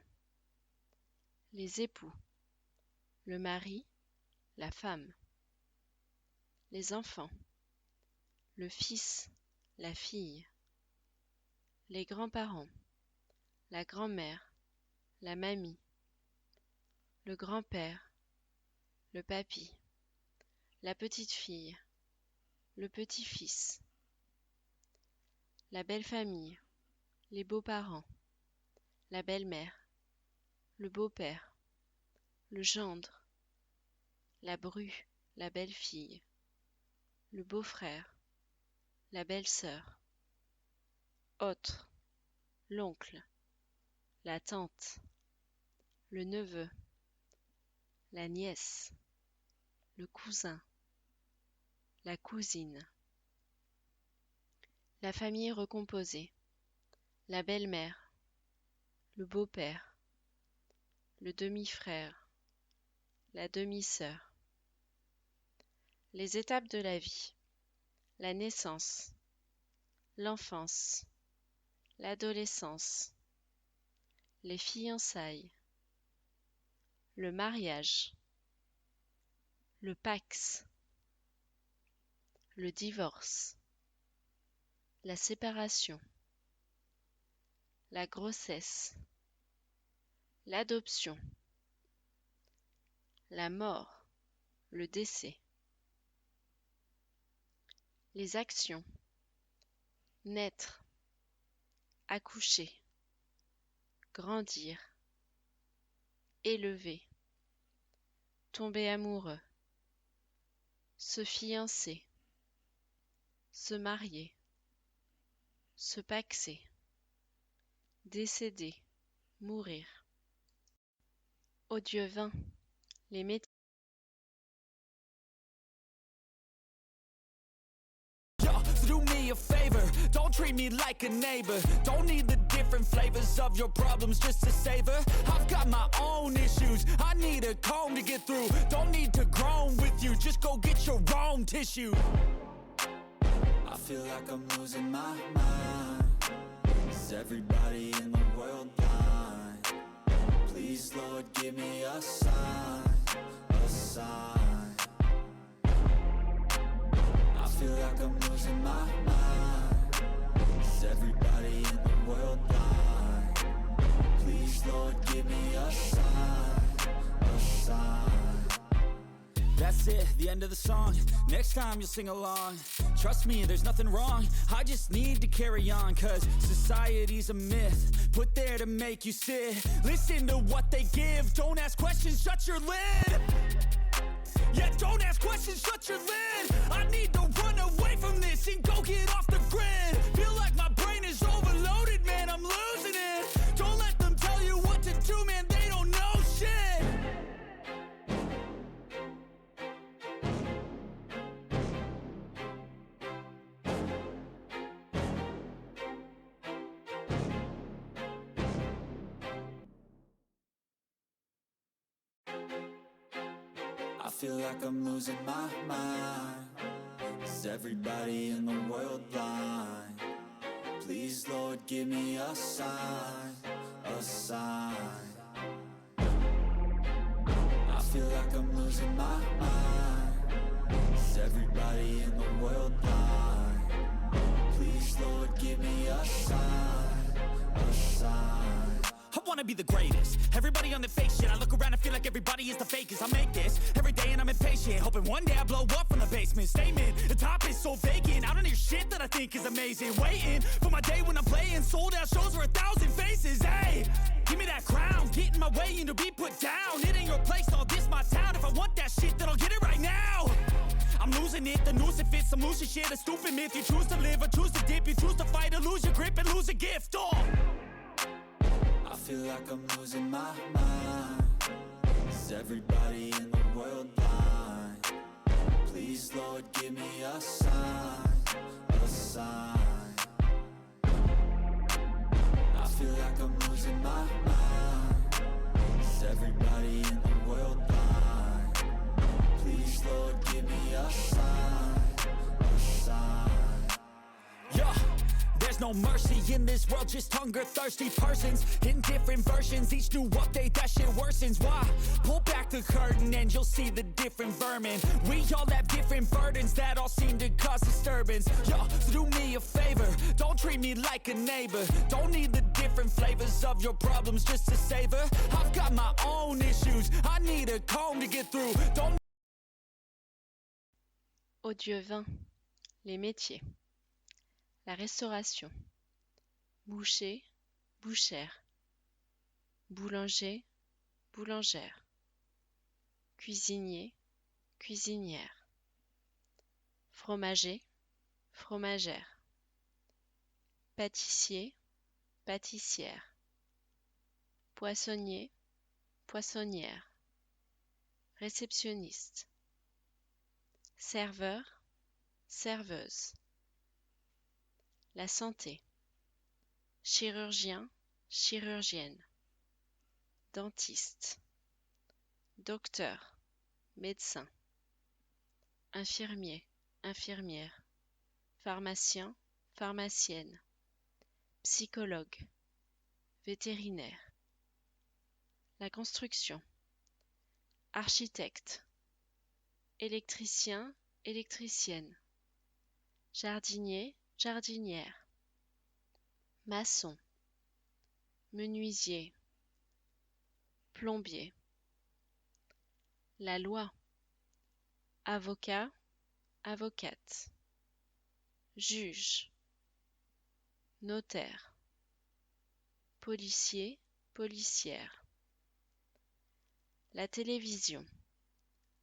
Les époux. Le mari. La femme. Les enfants. Le fils. La fille. Les grands-parents. La grand-mère. La mamie. Le grand-père. Le papy. La petite-fille. Le petit-fils. La belle-famille. Les beaux-parents. La belle-mère. Le beau-père. Le gendre. La bru. La belle-fille. Le beau-frère. La belle-sœur. Autre. L'oncle. La tante. Le neveu. La nièce. Le cousin. La cousine. La famille recomposée. La belle-mère. Le beau-père. Le demi-frère. La demi-sœur. Les étapes de la vie. La naissance. L'enfance. L'adolescence. Les fiançailles. Le mariage. Le pax. Le divorce. La séparation. La grossesse. L'adoption. La mort. Le décès. Les actions. Naître. Accoucher. Grandir. Élever. Tomber amoureux. Se fiancer. Se marier. Se paxer. Décéder. Mourir. Audio 20. Les métiers. Yo, so do me a favor, don't treat me like a neighbor. Don't need the different flavors of your problems just to savor. I've got my own issues, I need a comb to get through. Don't need to groan with you, just go get your own tissue. I feel like I'm losing my mind. Is everybody in the world blind? Please, Lord, give me a sign, a sign. I feel like I'm losing my mind. Is everybody in the world blind? Please, Lord, give me a sign, a sign. That's it, the end of the song. Next time you'll sing along. Trust me, there's nothing wrong. I just need to carry on, cause society's a myth put there to make you sit. Listen to what they give. Don't ask questions, shut your lid. Yeah, don't ask questions, shut your lid. I need to run away from this and go get off the grid. Feel like my brain is overloaded, man, I'm losing it. Don't let them tell you what to do, man, they don't know shit. I feel like I'm losing my mind. Is Is everybody in the world blind? Please, Lord, give me a sign, a sign. I feel like I'm losing my mind. Is everybody in the world blind? Please, Lord, give me a sign, a sign. I wanna be the greatest. Everybody on the fake shit. I look around and feel like everybody is the fakest. I make this every day and I'm impatient, hoping one day I blow up from the basement. Statement, the top is so vacant. I don't hear shit that I think is amazing. Waiting for my day when I'm playing sold out shows for 1,000 faces. Hey, give me that crown, get in my way and to be put down. It ain't your place, all this my town. If I want that shit, then I'll get it right now. I'm losing it, the noose it fits. I'm losing shit, a stupid myth. You choose to live or choose to dip. You choose to fight or lose your grip and lose a gift. Oh, I feel like I'm losing my mind. Is everybody in the world blind? Please, Lord, give me a sign, a sign. I feel like I'm losing my mind. Is everybody in the world blind? Please, Lord, give me a sign, a sign. yeah. There's no mercy in this world, just hunger-thirsty persons in different versions. Each new update, that shit worsens. Why? Pull back the curtain and you'll see the different vermin. We all have different burdens that all seem to cause disturbance. Yo, so do me a favor, don't treat me like a neighbor. Don't need the different flavors of your problems just to savor. I've got my own issues, I need a comb to get through. Don't Audio 20. Les métiers. La restauration. Boucher, bouchère. Boulanger, boulangère. Cuisinier, cuisinière. Fromager, fromagère. Pâtissier, pâtissière. Poissonnier, poissonnière. Réceptionniste. Serveur, serveuse. La santé. Chirurgien, chirurgienne. Dentiste. Docteur, médecin. Infirmier, infirmière. Pharmacien, pharmacienne. Psychologue. Vétérinaire. La construction. Architecte. Électricien, électricienne. Jardinier, jardinière. Maçon. Menuisier. Plombier. La loi. Avocat, avocate. Juge. Notaire. Policier, policière. La télévision.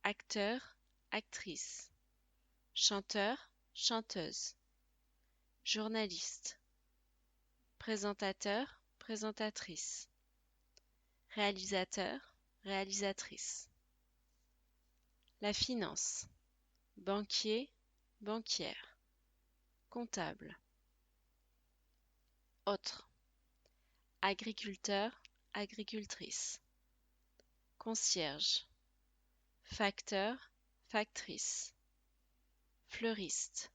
Acteur, actrice. Chanteur, chanteuse. Journaliste. Présentateur, présentatrice. Réalisateur, réalisatrice. La finance. Banquier, banquière. Comptable. Autre. Agriculteur, agricultrice. Concierge. Facteur, factrice. Fleuriste.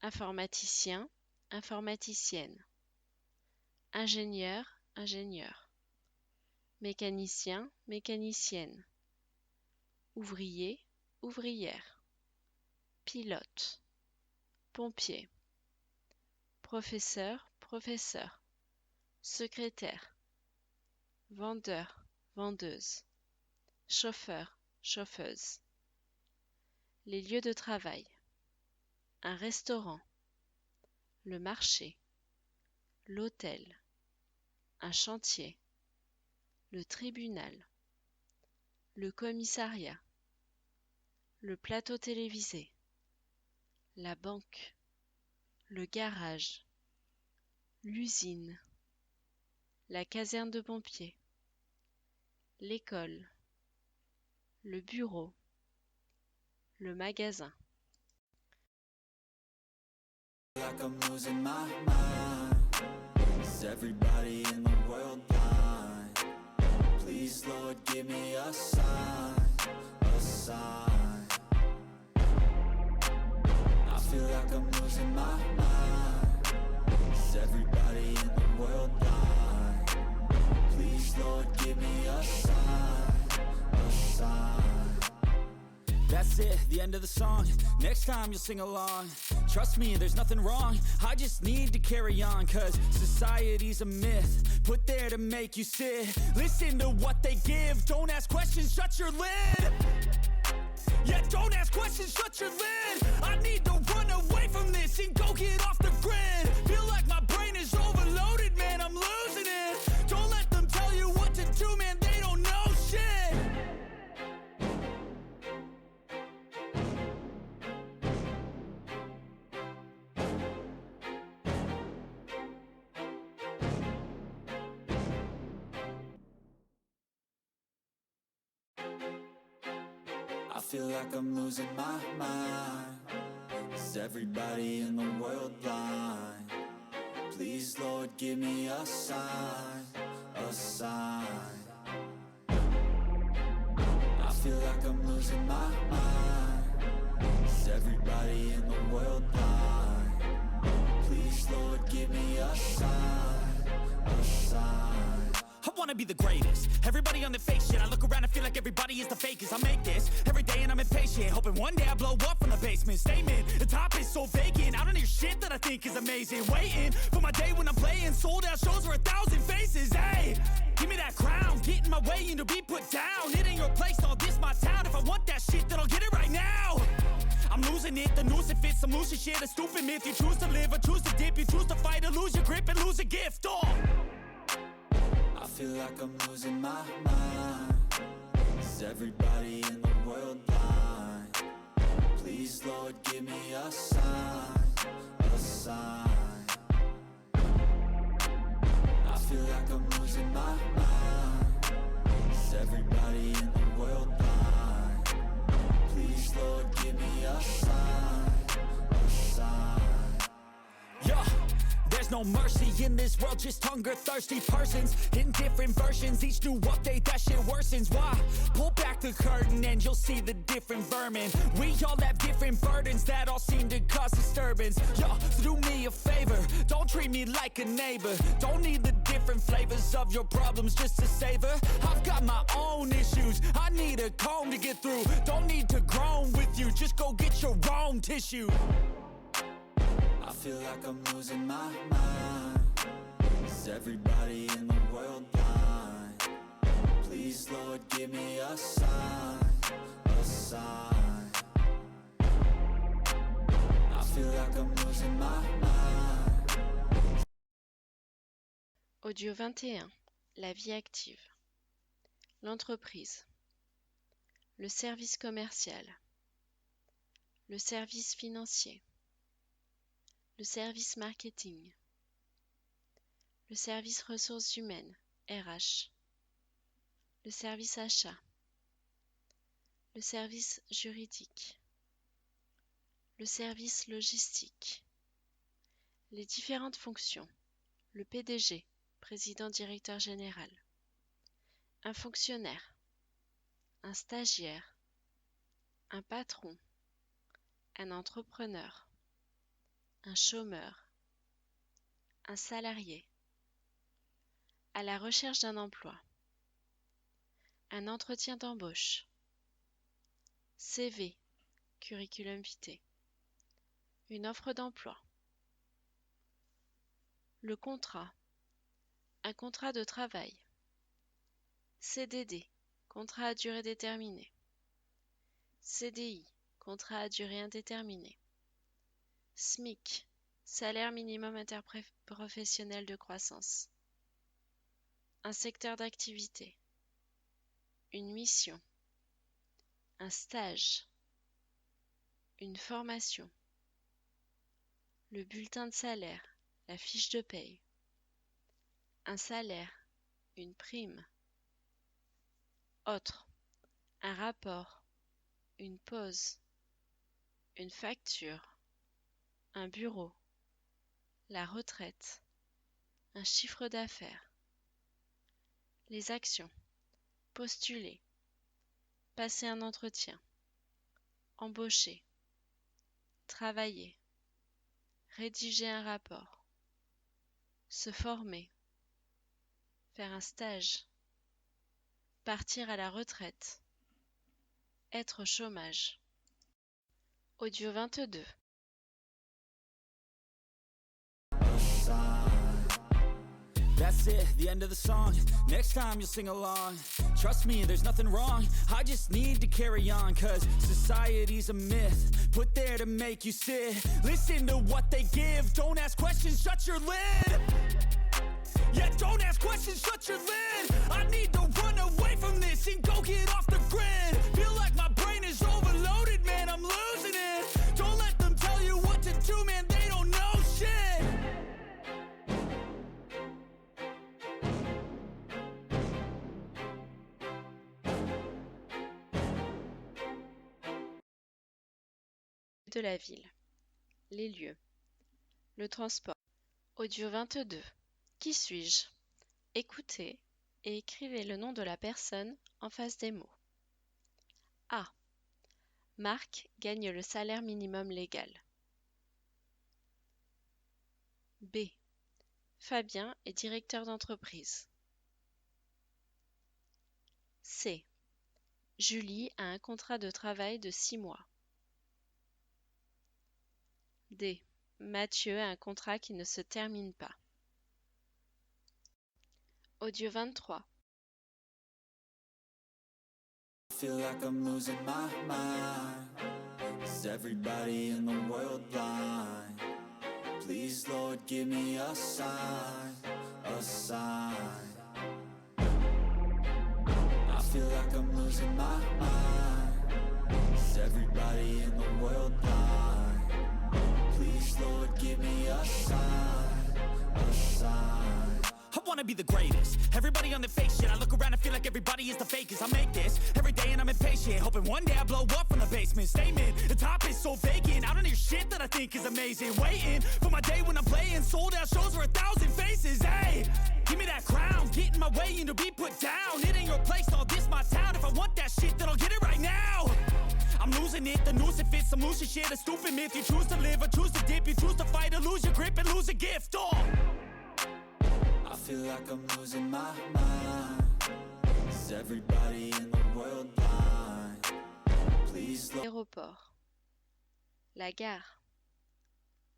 Informaticien, informaticienne. Ingénieur, ingénieur. Mécanicien, mécanicienne. Ouvrier, ouvrière. Pilote. Pompier. Professeur, professeur. Secrétaire. Vendeur, vendeuse. Chauffeur, chauffeuse. Les lieux de travail. Un restaurant. Le marché. L'hôtel. Un chantier. Le tribunal. Le commissariat. Le plateau télévisé. La banque. Le garage. L'usine. La caserne de pompiers. L'école. Le bureau. Le magasin. Like I'm losing my mind. Is everybody in the world blind? Please, Lord, give me a sign, a sign. I feel like I'm losing my mind. Is everybody in the world blind? Please, Lord, give me a sign, a sign. That's it, the end of the song. Next time you'll sing along. Trust me, there's nothing wrong. I just need to carry on, cause society's a myth put there to make you sit. Listen to what they give. Don't ask questions, shut your lid. Yeah, don't ask questions, shut your lid. I need to run away from this and go get off the grid. Feel like my brain is overloaded, man, I'm losing it. Don't let them tell you what to do, man, they don't know shit. I feel like I'm losing my mind. Is everybody in the world blind? Please, Lord, give me a sign, a sign. I feel like I'm losing my mind. Is everybody in the world blind? Please, Lord, give me a sign, a sign. I wanna be the greatest. Everybody on the fake shit. I look around and feel like everybody is the fakest. I make this every day and I'm impatient, hoping one day I blow up from the basement. Statement, the top is so vacant. I don't hear shit that I think is amazing. Waiting for my day when I'm playing sold out shows for 1,000 faces. Hey, give me that crown, get in my way and to be put down. It ain't your place, no, this my town. If I want that shit, then I'll get it right now. I'm losing it, the noose it fits, some losing shit, a stupid myth. You choose to live or choose to dip, you choose to fight or lose your grip and lose a gift. Oh. I feel like I'm losing my mind. Is everybody in the world blind? Please, Lord, give me a sign, a sign. I feel like I'm losing my mind. Is everybody in the world blind? Please, Lord, give me a sign, a sign. Yeah, there's no mercy in this world, just hunger-thirsty persons in different versions. Each new update, that shit worsens. Why? Pull back the curtain and you'll see the different vermin. We all have different burdens that all seem to cause disturbance. Yo, so do me a favor, don't treat me like a neighbor. Don't need the different flavors of your problems just to savor. I've got my own issues, I need a comb to get through. Don't need to groan with you, just go get your own tissue. I feel like I'm losing my mind. Is everybody in the world blind? Please, Lord, give me a sign, a sign. I feel like I'm losing my mind. Audio 21. La vie active. L'entreprise. Le service commercial. Le service financier. Le service marketing. Le service ressources humaines, RH. Le service achat. Le service juridique. Le service logistique. Les différentes fonctions. Le PDG, président-directeur général. Un fonctionnaire. Un stagiaire. Un patron. Un entrepreneur. Un chômeur. Un salarié. À la recherche d'un emploi. Un entretien d'embauche. CV, curriculum vitae. Une offre d'emploi. Le contrat. Un contrat de travail. CDD, contrat à durée déterminée. CDI, contrat à durée indéterminée. SMIC, salaire minimum interprofessionnel de croissance. Un secteur d'activité. Une mission. Un stage. Une formation. Le bulletin de salaire, la fiche de paye. Un salaire, une prime. Autre. Un rapport. Une pause. Une facture. Un bureau. La retraite. Un chiffre d'affaires. Les actions. Postuler. Passer un entretien. Embaucher. Travailler. rédiger un rapport, se former, faire un stage, partir à la retraite, être au chômage. Audio 22. That's it, the end of the song. Next time you'll sing along. Trust me, there's nothing wrong. I just need to carry on, cause society's a myth put there to make you sit. Listen to what they give. Don't ask questions, shut your lid. Yeah, don't ask questions, shut your lid. I need to run away from this and go get off the grid. Feel like my brain is overloaded, man, I'm losing it. Don't let them tell you what to do, man, they don't know shit. De la ville, les lieux, le transport. Audio 22. Qui suis-je? Écoutez et écrivez le nom de la personne en face des mots. A. Marc gagne le salaire minimum légal. B. Fabien est directeur d'entreprise. C. Julie a un contrat de travail de 6 mois. D. Mathieu a un contrat qui ne se termine pas. Audio 23. I feel like I'm losing my mind. Is everybody in the world blind? Please, Lord, give me a sign, a sign. I feel like I'm losing my mind. Is everybody in the world blind? Please, Lord, give me a sign, a sign. I wanna be the greatest. Everybody on the fake shit. I look around and feel like everybody is the fakest. I make this every day and I'm impatient, hoping one day I blow up from the basement. Statement, the top is so vacant. I don't hear shit that I think is amazing. Waiting for my day when I'm playing sold out shows for 1,000 faces. Hey, give me that crown, get in my way and to be put down. It ain't your place, all this my town. If I want that shit, then I'll get it right now. I'm losing it, the noose it fits, some loose shit, a stupid myth. You choose to live or choose to dip, you choose to fight or lose your grip and lose a gift. Oh. I feel like I'm losing my mind. Is everybody in the world blind? Please, Lord. Aéroport, la gare,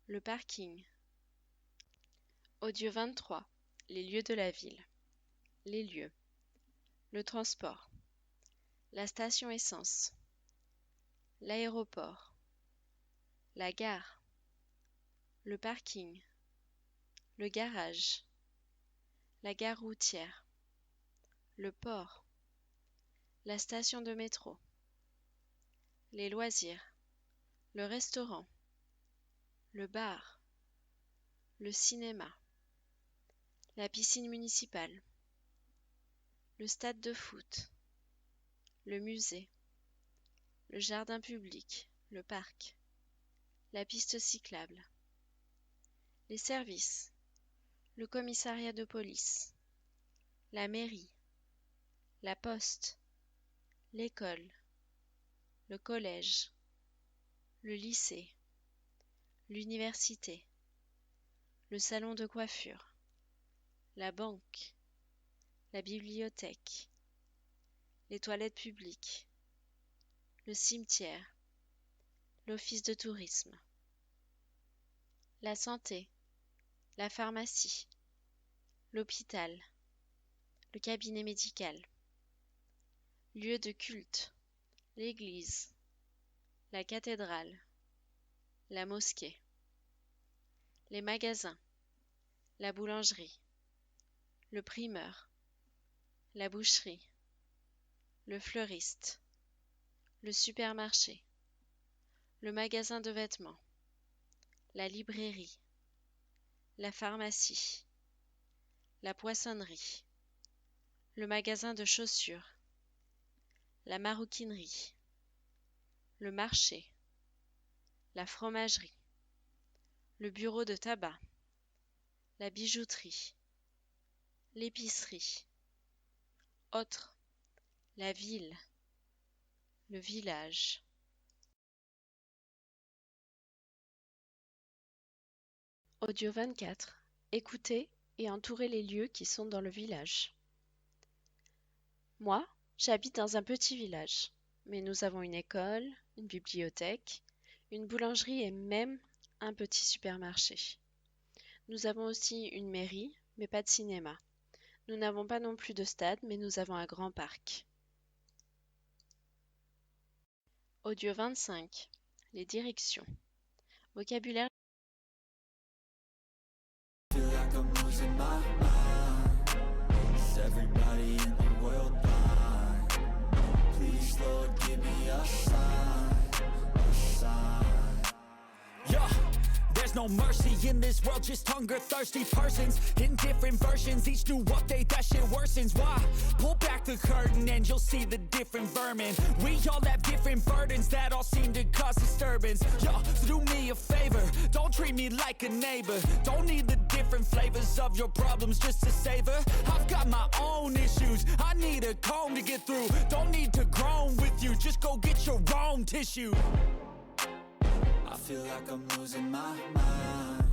le parking. Audio 23. Les lieux de la ville, les lieux, le transport, la station essence, l'aéroport, la gare, le parking, le garage, la gare routière, le port, la station de métro, les loisirs, le restaurant, le bar, le cinéma, la piscine municipale, le stade de foot, le musée, le jardin public, le parc, la piste cyclable, les services, le commissariat de police, la mairie, la poste, l'école, le collège, le lycée, l'université, le salon de coiffure, la banque, la bibliothèque, les toilettes publiques, le cimetière, l'office de tourisme, la santé, la pharmacie, l'hôpital, le cabinet médical, lieu de culte, l'église, la cathédrale, la mosquée, les magasins, la boulangerie, le primeur, la boucherie, le fleuriste, le supermarché, le magasin de vêtements, la librairie, la pharmacie, la poissonnerie, le magasin de chaussures, la maroquinerie, le marché, la fromagerie, le bureau de tabac, la bijouterie, l'épicerie, autre, la ville, le village. Audio 24. Écoutez et entourez les lieux qui sont dans le village. Moi, j'habite dans un petit village, mais nous avons une école, une bibliothèque, une boulangerie et même un petit supermarché. Nous avons aussi une mairie, mais pas de cinéma. Nous n'avons pas non plus de stade, mais nous avons un grand parc. Audio 25. Les directions. Vocabulaire. Feel like I'm losing my mind. Is everybody in the world blind? Please, Lord, give me a sign, a sign. Yeah, there's no mercy in this world, just hunger-thirsty persons in different versions. Each new update, that shit worsens. Why? Pull back the curtain and you'll see the different vermin. We all have different burdens that all seem to cause disturbance. Yo, so do me a favor, don't treat me like a neighbor. Don't need the different flavors of your problems just to savor. I've got my own issues, I need a comb to get through. Don't need to groan with you, just go get your own tissue. I feel like I'm losing my mind.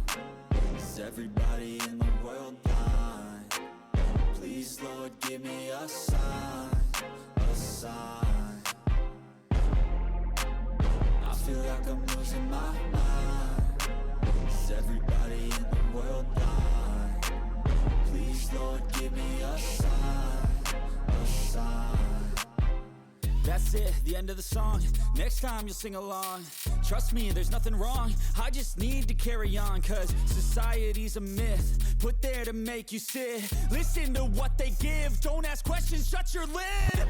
Is everybody in the world blind? Please, Lord, give me a sign, a sign. I feel like I'm losing my mind. Is everybody in the world blind? Please, Lord, give me a sign, a sign. That's it, the end of the song. Next time you'll sing along. Trust me, there's nothing wrong. I just need to carry on, cause society's a myth put there to make you sit. Listen to what they give. Don't ask questions, shut your lid.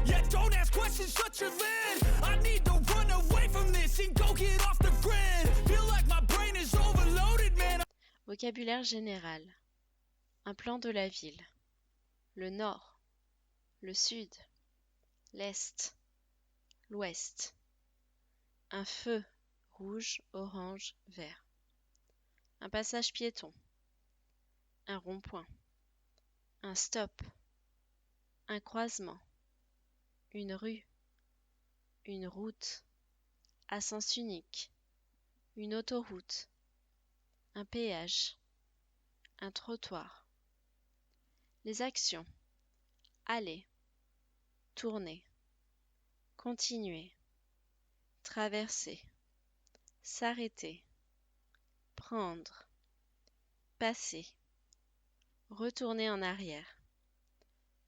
Yeah, don't ask questions, shut your lid. I need to run away from this and go get off the grid. Feel like my brain is overloaded, man. Vocabulaire général. Un plan de la ville. Le nord, le sud, l'est, l'ouest. Un feu, rouge, orange, vert. Un passage piéton. Un rond-point. Un stop. Un croisement. Une rue. Une route. À sens unique. Une autoroute. Un péage. Un trottoir. Les actions. Aller. Tourner. Continuer. Traverser. S'arrêter. Prendre. Passer. Retourner en arrière.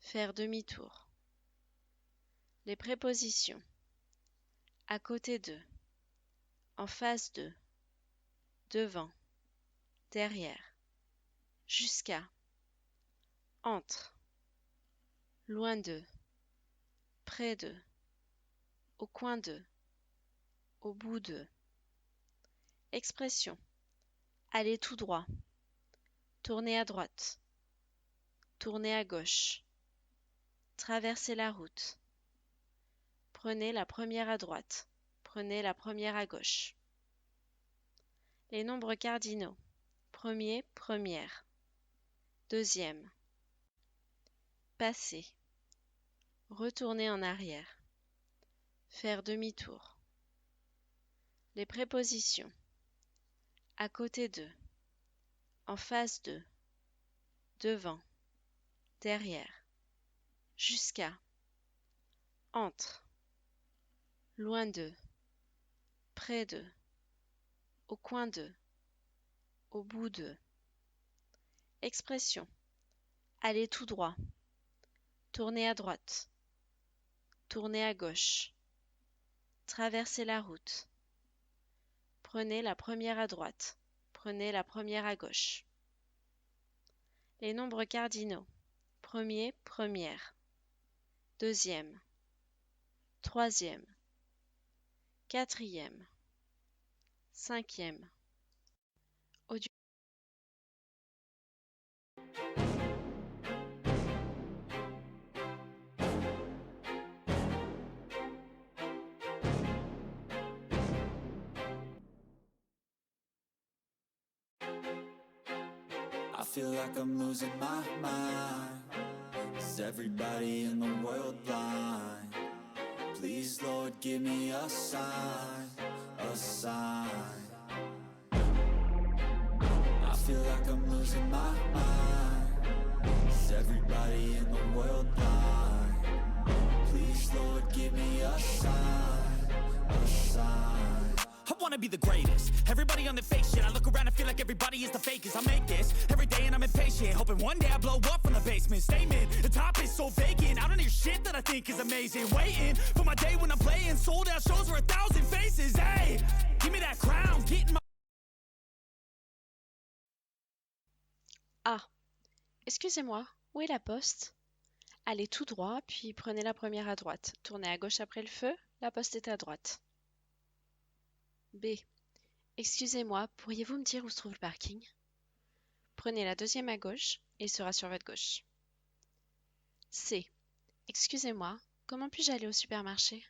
Faire demi-tour. Les prépositions. À côté de. En face de. Devant. Derrière. Jusqu'à. Entre. Loin de. Près de. Au coin de. Au bout de. Expression. Aller tout droit. Tourner à droite. Tourner à gauche. Traverser la route. Prenez la première à droite. Prenez la première à gauche. Les nombres cardinaux. Premier, première. Deuxième. Passer. Retourner en arrière. Faire demi-tour. Les prépositions. À côté de. En face de. Devant. Derrière. Jusqu'à. Entre. Loin de. Près de. Au coin de. Au bout de. Expression. Aller tout droit. Tourner à droite. Tourner à gauche. Traverser la route. Prenez la première à droite. Prenez la première à gauche. Les nombres cardinaux. Premier, première. Deuxième. Troisième. Quatrième. Cinquième. Audio. I feel like I'm losing my mind. Is everybody in the world blind? Please, Lord, give me a sign, a sign. feel like I'm losing my mind. Is everybody in the world blind? Please, Lord, give me a sign, a sign. I wanna be the greatest. Everybody on the fake shit. I look around and feel like everybody is the fakest. I make this every day and I'm impatient, hoping one day I blow up from the basement. Statement, the top is so vacant. I don't hear shit that I think is amazing. Waiting for my day when I'm playing sold out shows for 1,000 faces. Hey, give me that crown, getting my... Ah, excusez-moi, où est la poste? Allez tout droit, puis prenez la première à droite. Tournez à gauche après le feu, la poste est à droite. B. Excusez-moi, pourriez-vous me dire où se trouve le parking? Prenez la deuxième à gauche, il sera sur votre gauche. C. Excusez-moi, comment puis-je aller au supermarché?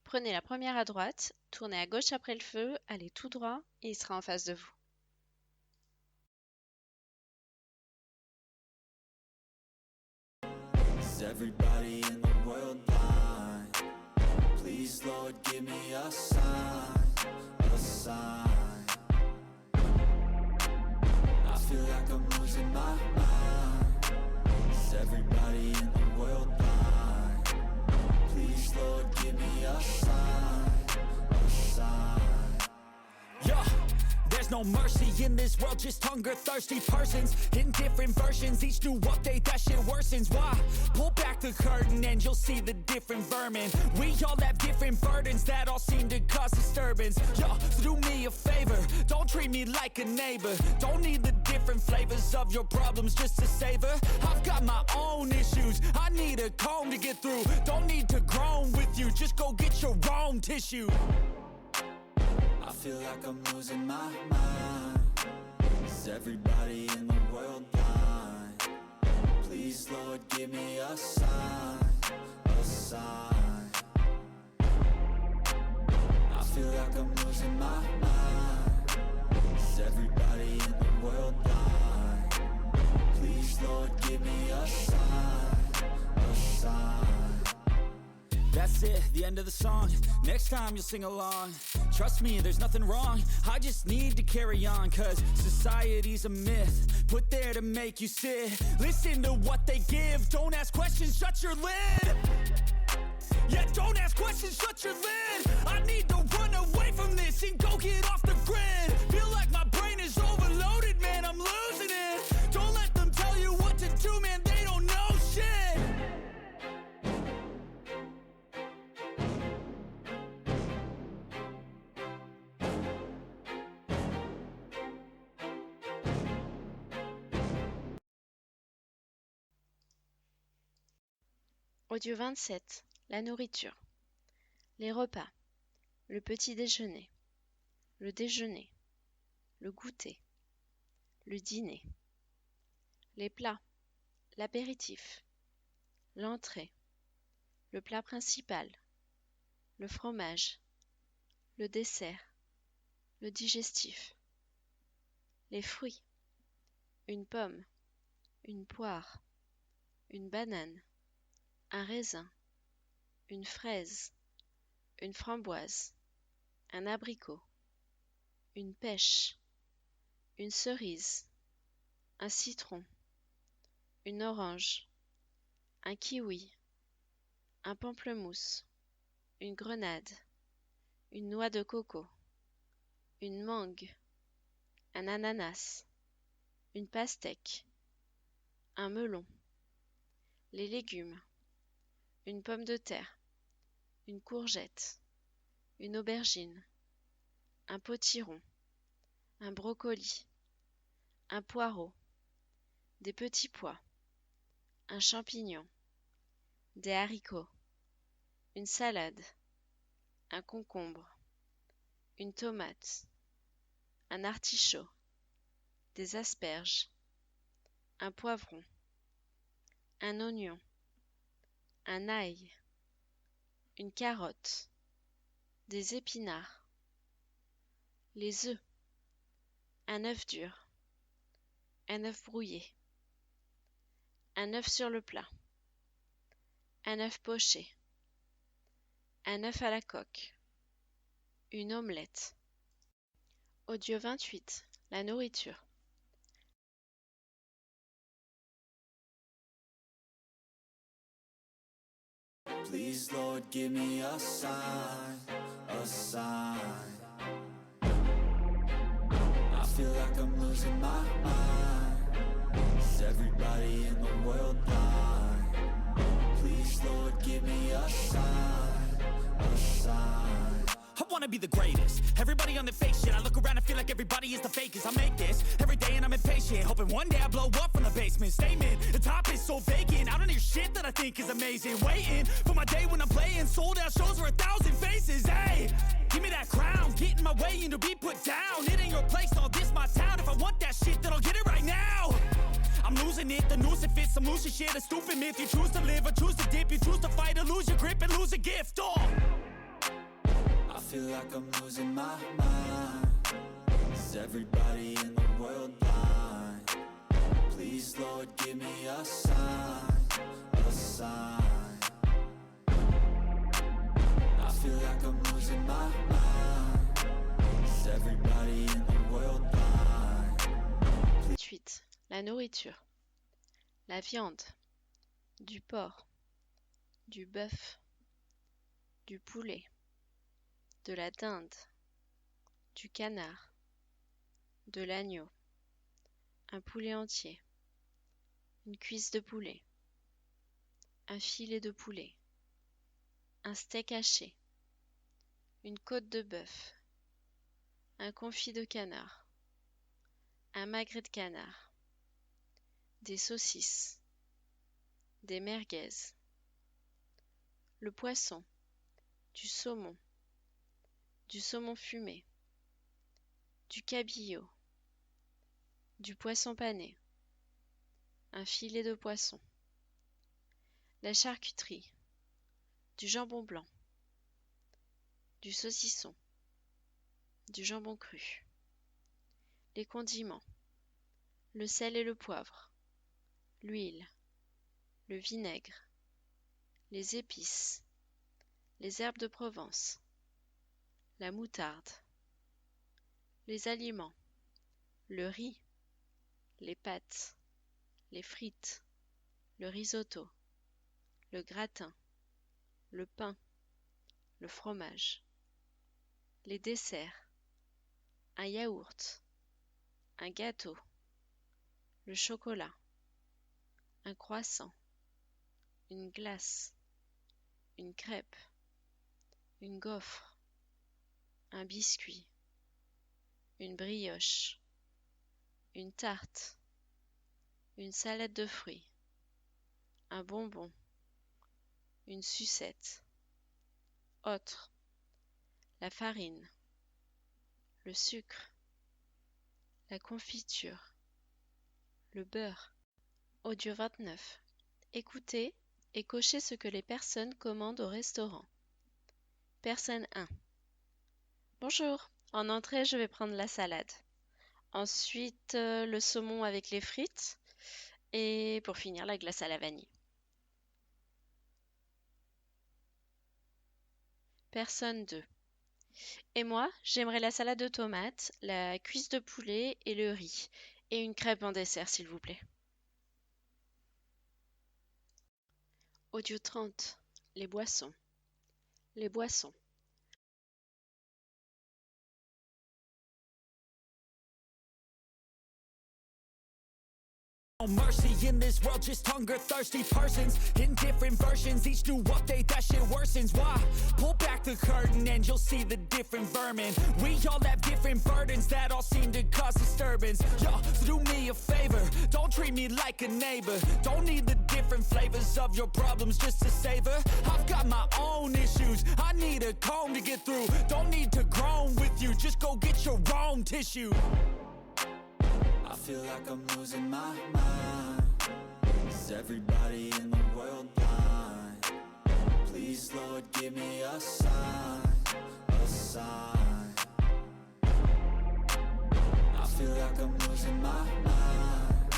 Prenez la première à droite, tournez à gauche après le feu, allez tout droit et il sera en face de vous. Is everybody in the world blind? Please, Lord, give me a sign, a sign. I feel like I'm losing my mind. Is everybody in the world blind? Please, Lord, give me a sign, a sign. Yeah, there's no mercy in this world, just hunger-thirsty persons in different versions. Each new update, that shit worsens. Why? Pull back the curtain and you'll see the different vermin. We all have different burdens that all seem to cause disturbance. Yo, so do me a favor, don't treat me like a neighbor. Don't need the different flavors of your problems just to savor. I've got my own issues, I need a comb to get through. Don't need to groan with you, just go get your own tissue. I feel like I'm losing my mind. Is everybody in the world blind? Please, Lord, give me a sign, a sign. I feel like I'm losing my mind. Is everybody in the world blind? Please, Lord, give me a sign, a sign. That's it, the end of the song. Next time you'll sing along. Trust me, there's nothing wrong. I just need to carry on, cause society's a myth put there to make you sit. Listen to what they give. Don't ask questions, shut your lid. Yeah, don't ask questions, shut your lid. I need to run away from this and go get off the grid. Feel like my brain is overloaded, man, I'm losing it. Don't let them tell you what to do, man, they don't know shit. Audio 27. La nourriture. Les repas. Le petit déjeuner. Le déjeuner. Le goûter. Le dîner. Les plats. L'apéritif. L'entrée. Le plat principal. Le fromage. Le dessert. Le digestif. Les fruits. Une pomme. Une poire. Une banane. Un raisin, une fraise, une framboise, un abricot, une pêche, une cerise, un citron, une orange, un kiwi, un pamplemousse, une grenade, une noix de coco, une mangue, un ananas, une pastèque, un melon, les légumes, une pomme de terre, une courgette, une aubergine, un potiron, un brocoli, un poireau, des petits pois, un champignon, des haricots, une salade, un concombre, une tomate, un artichaut, des asperges, un poivron, un oignon, un ail, une carotte, des épinards, les œufs, un œuf dur, un œuf brouillé, un œuf sur le plat, un œuf poché, un œuf à la coque, une omelette. Audio 28. La nourriture. Please, Lord, give me a sign, a sign. I feel like I'm losing my mind. Is everybody in the world blind? Please, Lord, give me a sign, a sign. I wanna be the greatest. Everybody on the fake shit. I look around and feel like everybody is the fakest. I make this every day and I'm impatient, hoping one day I blow up from the basement. Statement, the top is so vacant. I don't hear shit that I think is amazing. Waiting for my day when I'm playing sold out shows for 1,000 faces. Hey, give me that crown, get in my way and to be put down. It ain't your place, all this my town. If I want that shit, then I'll get it right now. I'm losing it, the noose it fits, I'm losing shit. A stupid myth, you choose to live or choose to dip. You choose to fight or lose your grip and lose a gift. Oh, I feel like I'm losing my mind. Is everybody in the world blind? Please, Lord, give me a sign, a sign. I feel like I'm losing my mind. Is everybody in the world blind? 8. La nourriture. La viande, du porc, du bœuf, du poulet, de la dinde, du canard, de l'agneau, un poulet entier, une cuisse de poulet, un filet de poulet, un steak haché, une côte de bœuf, un confit de canard, un magret de canard, des saucisses, des merguez, le poisson, du saumon fumé, du cabillaud, du poisson pané, un filet de poisson, la charcuterie, du jambon blanc, du saucisson, du jambon cru, les condiments, le sel et le poivre, l'huile, le vinaigre, les épices, les herbes de Provence, la moutarde, les aliments, le riz, les pâtes, les frites, le risotto, le gratin, le pain, le fromage, les desserts, un yaourt, un gâteau, le chocolat, un croissant, une glace, une crêpe, une gaufre, un biscuit, une brioche, une tarte, une salade de fruits, un bonbon, une sucette. Autre, la farine, le sucre, la confiture, le beurre. Audio 29. Écoutez et cochez ce que les personnes commandent au restaurant. Personne 1. Bonjour, en entrée je vais prendre la salade. Ensuite le saumon avec les frites et pour finir la glace à la vanille. Personne 2. Et moi, j'aimerais la salade de tomates, la cuisse de poulet et le riz. Et une crêpe en dessert s'il vous plaît. Audio 30. Les boissons. Les boissons. No mercy in this world, just hunger thirsty persons in different versions. Each new update, that shit worsens. Why? Pull back the curtain and you'll see the different vermin. We all have different burdens that all seem to cause disturbance. Yo, so do me a favor, don't treat me like a neighbor. Don't need the different flavors of your problems just to savor. I've got my own issues, I need a comb to get through. Don't need to groan with you, just go get your own tissue. I feel like I'm losing my mind. Is everybody in the world blind? Please, Lord, give me a sign, a sign. I feel like I'm losing my mind.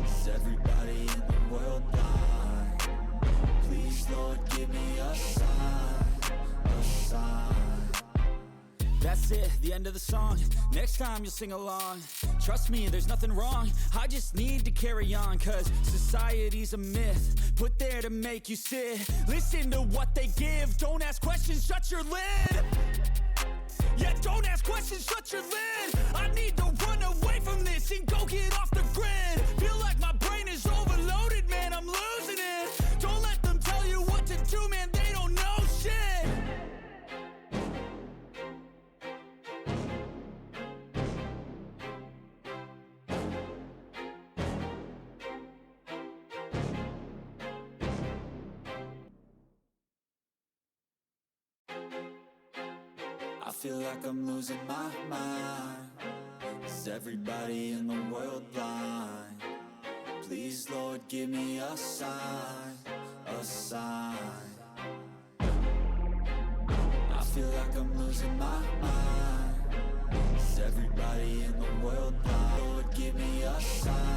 Is everybody in the world blind? Please, Lord, give me a sign, a sign. That's it, the end of the song. Next time you'll sing along. Trust me, there's nothing wrong. I just need to carry on, cause society's a myth put there to make you sit. Listen to what they give. Don't ask questions, shut your lid. Yeah, don't ask questions, shut your lid. I need to run away from this and go get off the grid. Feel like my brain is overloaded, man, I'm losing it. Don't let them tell you what to do, man, they don't know shit. I feel like I'm losing my mind. Is everybody in the world blind? Please, Lord, give me a sign, a sign. I feel like I'm losing my mind. Is everybody in the world blind? Lord, give me a sign.